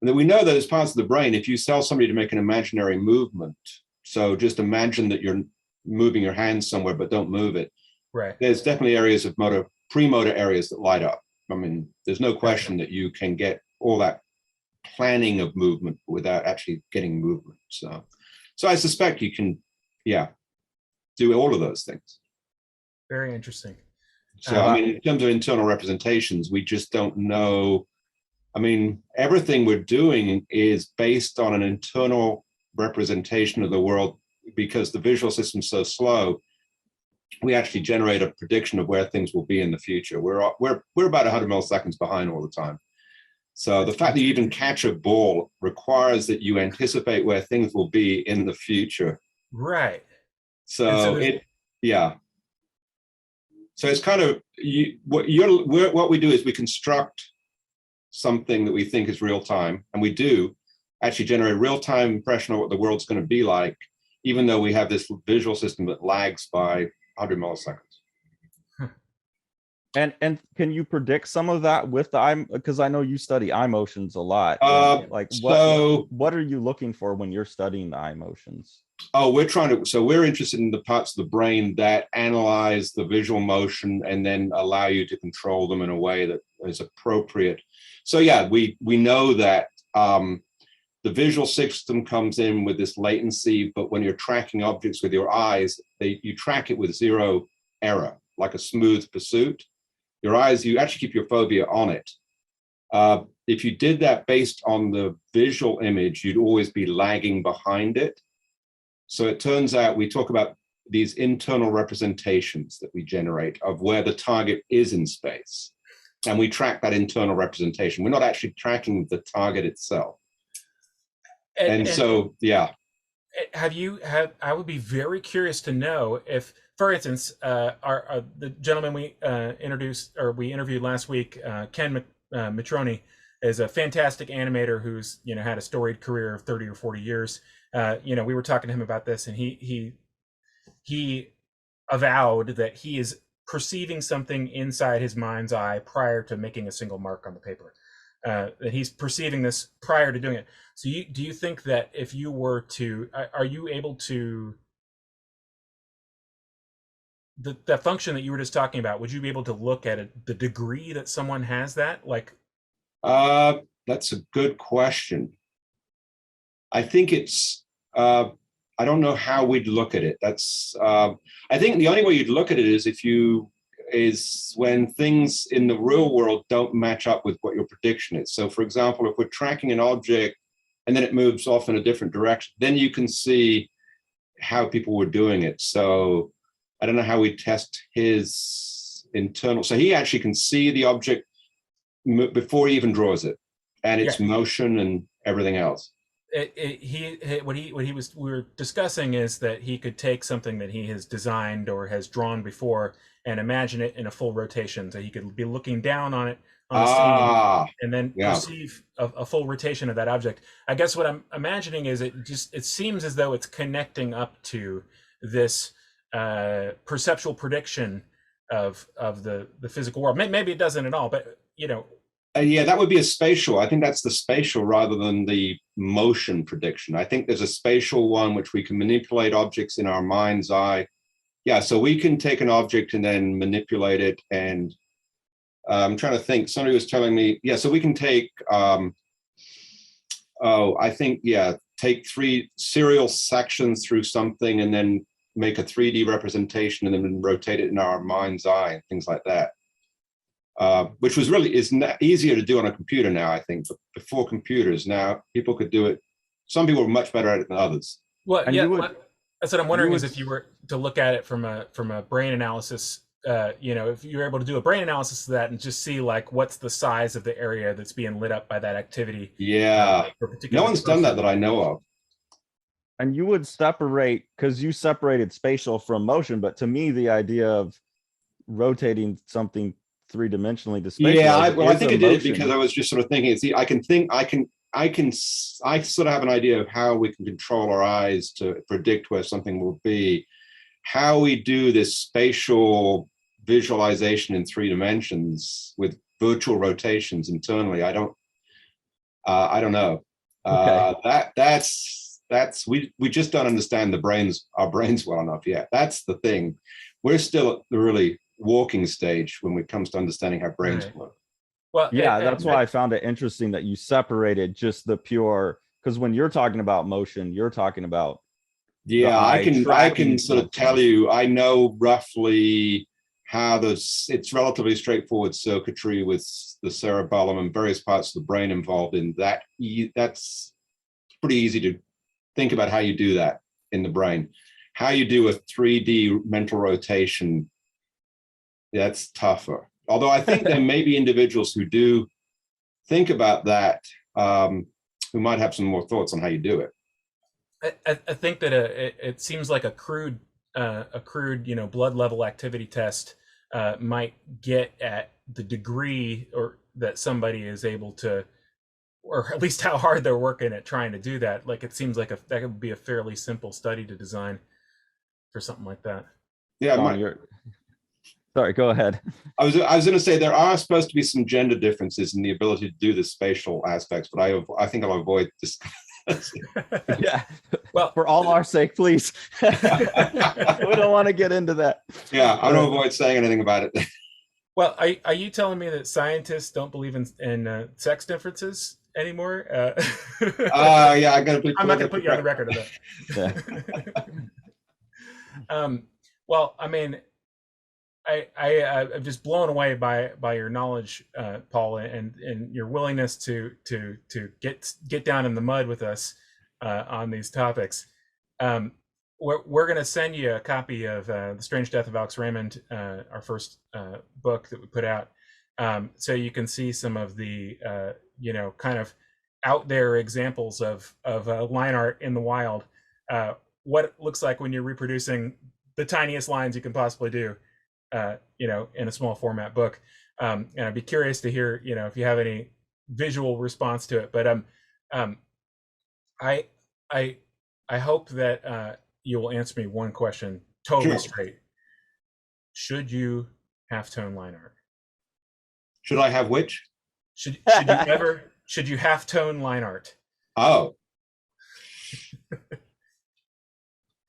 And we know that as parts of the brain, if you tell somebody to make an imaginary movement, so just imagine that you're moving your hands somewhere, but don't move it. Right. There's definitely areas of premotor areas that light up. I mean, there's no question that you can get all that planning of movement without actually getting movement. So I suspect you can, do all of those things. Very interesting. So, I mean, in terms of internal representations, we just don't know. I mean, everything we're doing is based on an internal representation of the world, because the visual system's so slow. We actually generate a prediction of where things will be in the future. We're about 100 milliseconds behind all the time. So the fact that you even catch a ball requires that you anticipate where things will be in the future. Right. So So it's kind of what we do is we construct something that we think is real time, and we do actually generate a real time impression of what the world's going to be like, even though we have this visual system that lags by 100 milliseconds. And can you predict some of that with the eye? Because I know you study eye motions a lot. Like what are you looking for when you're studying the eye motions? Oh, we're interested in the parts of the brain that analyze the visual motion and then allow you to control them in a way that is appropriate. So yeah, we know that the visual system comes in with this latency, but when you're tracking objects with your eyes, you track it with zero error, like a smooth pursuit. Your eyes, you actually keep your fovea on it. If you did that based on the visual image, you'd always be lagging behind it. So it turns out we talk about these internal representations that we generate of where the target is in space. And we track that internal representation. We're not actually tracking the target itself. And so, yeah. I would be very curious to know if, for instance, the gentleman we interviewed last week, Ken Matroni, is a fantastic animator who's had a storied career of 30 or 40 years. We were talking to him about this, and he avowed that he is perceiving something inside his mind's eye prior to making a single mark on the paper. That he's perceiving this prior to doing it. So do you think that if you were to, are you able to, the function that you were just talking about, would you be able to look at it, the degree that someone has that? Like, that's a good question. I think it's, I don't know how we'd look at it. That's, I think the only way you'd look at it is when things in the real world don't match up with what your prediction is. So for example, if we're tracking an object and then it moves off in a different direction, then you can see how people were doing it. So I don't know how we test his internal. So he actually can see the object before he even draws it, and its motion and everything else. We were discussing is that he could take something that he has designed or has drawn before and imagine it in a full rotation. So he could be looking down on it on the scene and then perceive a full rotation of that object. I guess what I'm imagining is it seems as though it's connecting up to this perceptual prediction of the physical world. Maybe it doesn't at all, but yeah, that would be a spatial. I think that's the spatial rather than the motion prediction. I think there's a spatial one which we can manipulate objects in our mind's eye. Yeah, so we can take an object and then manipulate it. And I'm trying to think, somebody was telling me, so we can take, take 3 serial sections through something and then make a 3D representation and then rotate it in our mind's eye and things like that. Which is easier to do on a computer now, I think. But before computers, now people could do it. Some people are much better at it than others. Well, that's what I'm wondering is if you were to look at it from a brain analysis, if you're able to do a brain analysis of that and just see like what's the size of the area that's being lit up by that activity. Yeah, no one's done that I know of. And you would separate, because you separated spatial from motion, but to me, the idea of rotating something 3-dimensionally to spatial. Yeah, I think I did it because I was just sort of thinking. See, I sort of have an idea of how we can control our eyes to predict where something will be. How we do this spatial visualization in 3 dimensions with virtual rotations internally, I don't know. Okay. That's we just don't understand our brains well enough yet. That's the thing. We're still at the really walking stage when it comes to understanding how brains work. Well, Yeah, that's why I found it interesting that you separated just the pure, because when you're talking about motion, you're talking about Yeah, I can tracking sort of tell something. you, I know roughly how it's relatively straightforward circuitry with the cerebellum and various parts of the brain involved in that. That's pretty easy to think about how you do that in the brain. How you do a 3D mental rotation, that's tougher. Although I think there may be individuals who do think about that, who might have some more thoughts on how you do it. I think that it seems like a crude, blood level activity test might get at the degree or that somebody is able to, or at least how hard they're working at trying to do that. Like, it seems like that would be a fairly simple study to design for something like that. Yeah, sorry, go ahead. I was going to say there are supposed to be some gender differences in the ability to do the spatial aspects, but I think I'll avoid this. Yeah, well, for all our sake, please. We don't want to get into that. Yeah, I'm going to avoid saying anything about it. Well, are you telling me that scientists don't believe in sex differences anymore? Yeah, I'm not going to put you on the record of that. Yeah. Well, I mean, I'm just blown away by your knowledge, Paul, and your willingness to get down in the mud with us on these topics. We're going to send you a copy of The Strange Death of Alex Raymond, our first book that we put out, so you can see some of the kind of out there examples of line art in the wild, what it looks like when you're reproducing the tiniest lines you can possibly do, in a small format book. And I'd be curious to hear, if you have any visual response to it. But I hope that you will answer me one question totally straight. Should you halftone line art? Should I have which? Should you halftone line art? Oh.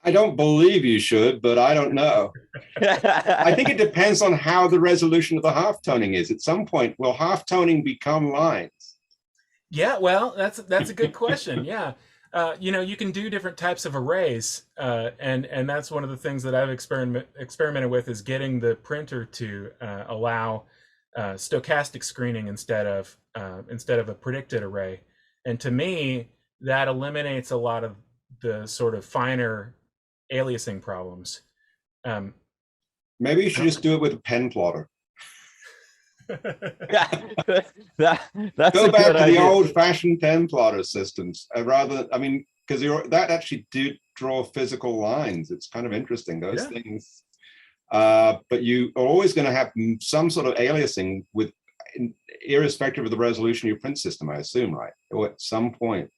I don't believe you should, but I don't know. I think it depends on how the resolution of the halftoning is. At some point, will halftoning become lines? Yeah, well, that's a good question. Yeah. You can do different types of arrays, and that's one of the things that I've experimented with, is getting the printer to allow stochastic screening instead of a predicted array. And to me, that eliminates a lot of the sort of finer aliasing problems. Maybe you should just do it with a pen plotter. That's Go back to the old-fashioned pen plotter systems, because that actually did draw physical lines. It's kind of interesting, those things. But you are always going to have some sort of aliasing irrespective of the resolution of your print system, I assume, right? Or at some point.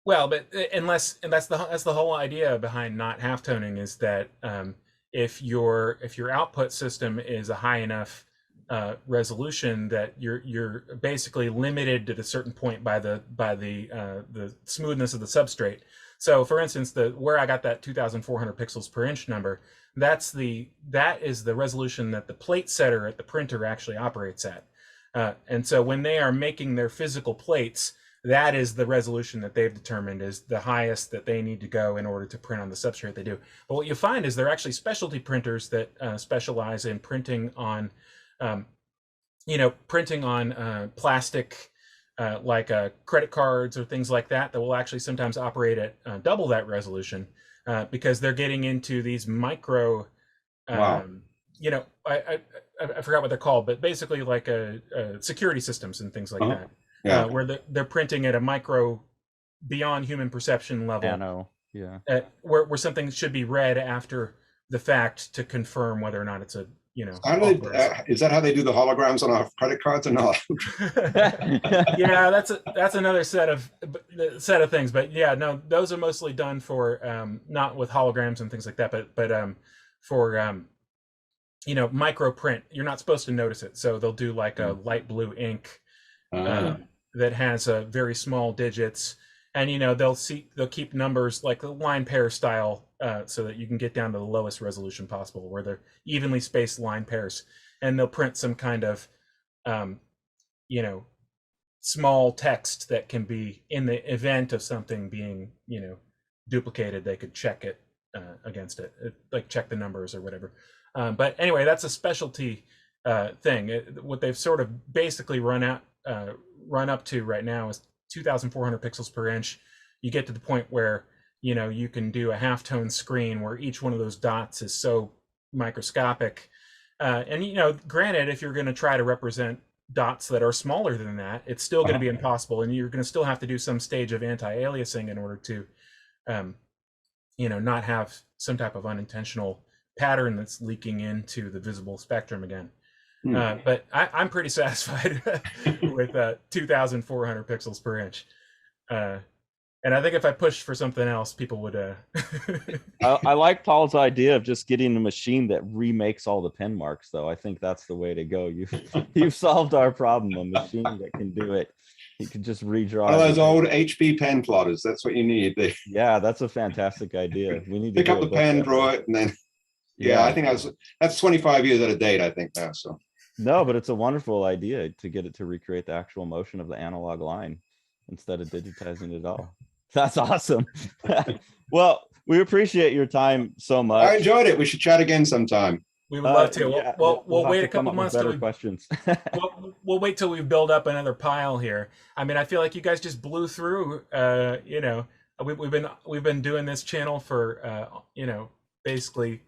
Well, but and that's the whole idea behind not halftoning, is that if your output system is a high enough resolution, that you're basically limited at a certain point by the smoothness of the substrate. So, for instance, where I got that 2,400 pixels per inch number, that is the resolution that the plate setter at the printer actually operates at. And so when they are making their physical plates, that is the resolution that they've determined is the highest that they need to go in order to print on the substrate they do. But what you find is there are actually specialty printers that specialize in printing on, plastic, like credit cards or things like that will actually sometimes operate at double that resolution, because they're getting into these micro, Wow. I forgot what they're called, but basically like security systems and things like that. Yeah. Where they're printing at a micro, beyond human perception level. Nano, yeah. Where something should be read after the fact to confirm whether or not it's a, is that how they do the holograms on our credit cards or not? Yeah, that's another set of things. But yeah, no, those are mostly done for not with holograms and things like that, but for micro print. You're not supposed to notice it, so they'll do like a light blue ink. That has very small digits, and they'll keep numbers like the line pair style, so that you can get down to the lowest resolution possible, where they're evenly spaced line pairs, and they'll print some kind of you know, small text that can be, in the event of something being, you know, duplicated, they could check it against it, like check the numbers or whatever. But anyway, that's a specialty thing. What they've sort of basically run up to right now is 2,400 pixels per inch. You get to the point where, you know, you can do a halftone screen where each one of those dots is so microscopic. And, you know, granted, if you're going to try to represent dots that are smaller than that, it's still going to be impossible, and you're going to still have to do some stage of anti-aliasing in order to, you know, not have some type of unintentional pattern that's leaking into the visible spectrum again. But I'm pretty satisfied with 2,400 pixels per inch. And I think if I pushed for something else, people would. I like Paul's idea of just getting a machine that remakes all the pen marks, though. I think that's the way to go. You've solved our problem. A machine that can do it. You can just redraw. One of those old HP pen plotters. That's what you need. Yeah, that's a fantastic idea. We need to pick up the pen, draw it, and then. Yeah, I think that's 25 years out of date, I think now. So. No, but it's a wonderful idea to get it to recreate the actual motion of the analog line instead of digitizing it all. That's awesome. Well, we appreciate your time so much. I enjoyed it. We should chat again sometime. We would love to. Yeah, we'll wait a couple months till questions. we'll wait till we build up another pile here. I mean, I feel like you guys just blew through. You know, we've been doing this channel for you know, basically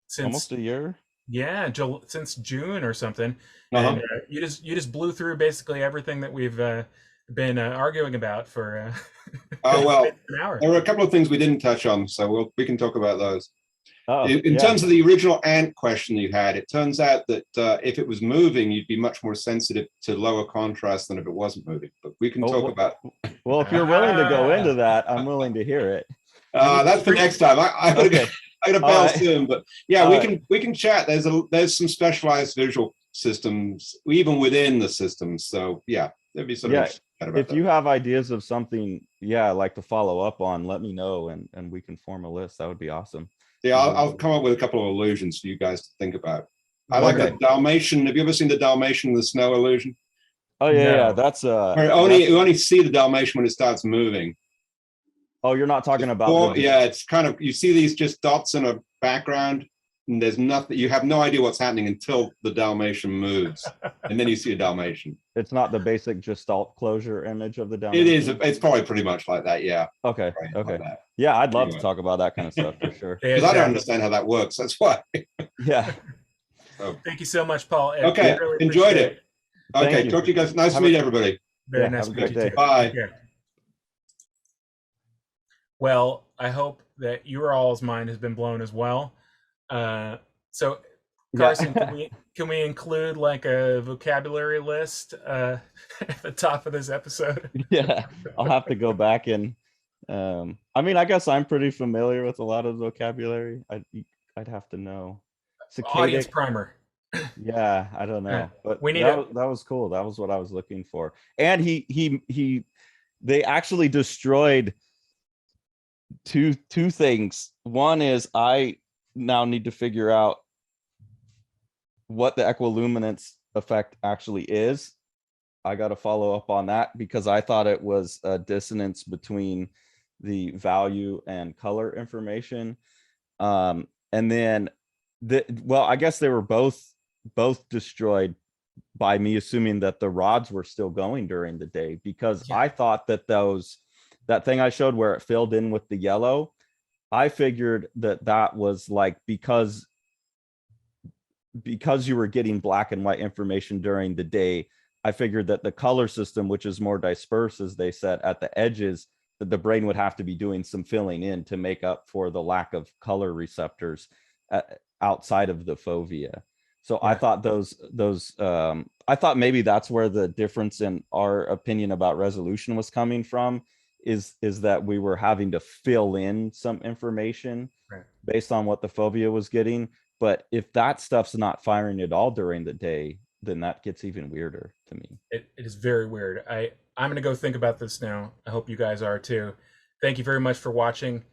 since almost a year. Yeah, since June or something. And you just blew through basically everything that we've been arguing about for oh well, an hour. There were a couple of things we didn't touch on, so we can talk about those. In Yeah. terms of the original ant question you had, it turns out that if it was moving, you'd be much more sensitive to lower contrast than if it wasn't moving. But we can talk about. Well, if you're willing to go into that, I'm willing to hear it. That's for next time. I gotta bail soon, but yeah, we can chat. There's some specialized visual systems even within the systems. So yeah, there'd be some. If you have ideas of something, like to follow up on, let me know, and we can form a list. That would be awesome. Yeah, I'll come up with a couple of illusions for you guys to think about. I like the Dalmatian. Have you ever seen the Dalmatian, the snow illusion? Oh yeah, that's you only see the Dalmatian when it starts moving. Oh, you're not talking about. It's kind of, you see these just dots in a background, and there's nothing. You have no idea what's happening until the Dalmatian moves, and then you see a Dalmatian. It's not the basic Gestalt closure image of the Dalmatian. It is. It's probably pretty much like that. Yeah. Okay. Right, okay. Like yeah, I'd love to talk about that kind of stuff for sure. Because I don't understand how that works. That's why. Yeah. So. Thank you so much, Paul. Okay. Really enjoyed it. Okay. Thank you. Talk to you guys. Nice to meet everybody. Very nice to meet you too. Bye. Well, I hope that your all's mind has been blown as well. So, Carson, can we include like a vocabulary list at the top of this episode? Yeah, I'll have to go back and. I mean, I guess I'm pretty familiar with a lot of vocabulary. I'd have to know. Audience primer. Yeah, I don't know, but we need that was cool. That was what I was looking for. And they actually destroyed two things. One is I now need to figure out what the equiluminance effect actually is. I got to follow up on that because I thought it was a dissonance between the value and color information. And then I guess they were both destroyed by me assuming that the rods were still going during the day, because I thought that that thing I showed where it filled in with the yellow, I figured that was like because you were getting black and white information during the day, I figured that the color system, which is more dispersed, as they said, at the edges, that the brain would have to be doing some filling in to make up for the lack of color receptors outside of the fovea. So I thought I thought maybe that's where the difference in our opinion about resolution was coming from, is that we were having to fill in some information based on what the fovea was getting. But if that stuff's not firing at all during the day, then that gets even weirder to me. It is very weird. I'm going to go think about this now. I hope you guys are too. Thank you very much for watching.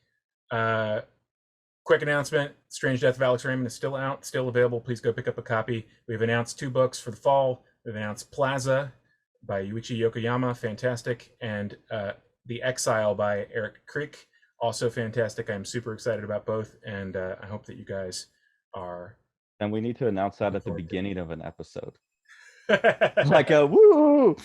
Quick announcement: Strange Death of Alex Raymond is still out, still available. Please go pick up a copy. We've announced 2 books for the fall. We've announced Plaza, by Yuichi Yokoyama, fantastic, and The Exile by Eric Crick, also fantastic. I'm super excited about both, and I hope that you guys are. And we need to announce that at the beginning of an episode. Like a woo!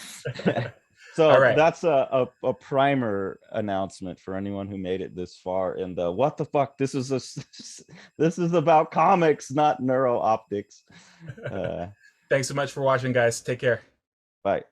So All right. that's a primer announcement for anyone who made it this far. And what the fuck? This is about comics, not neuro-optics. Thanks so much for watching, guys. Take care. Bye.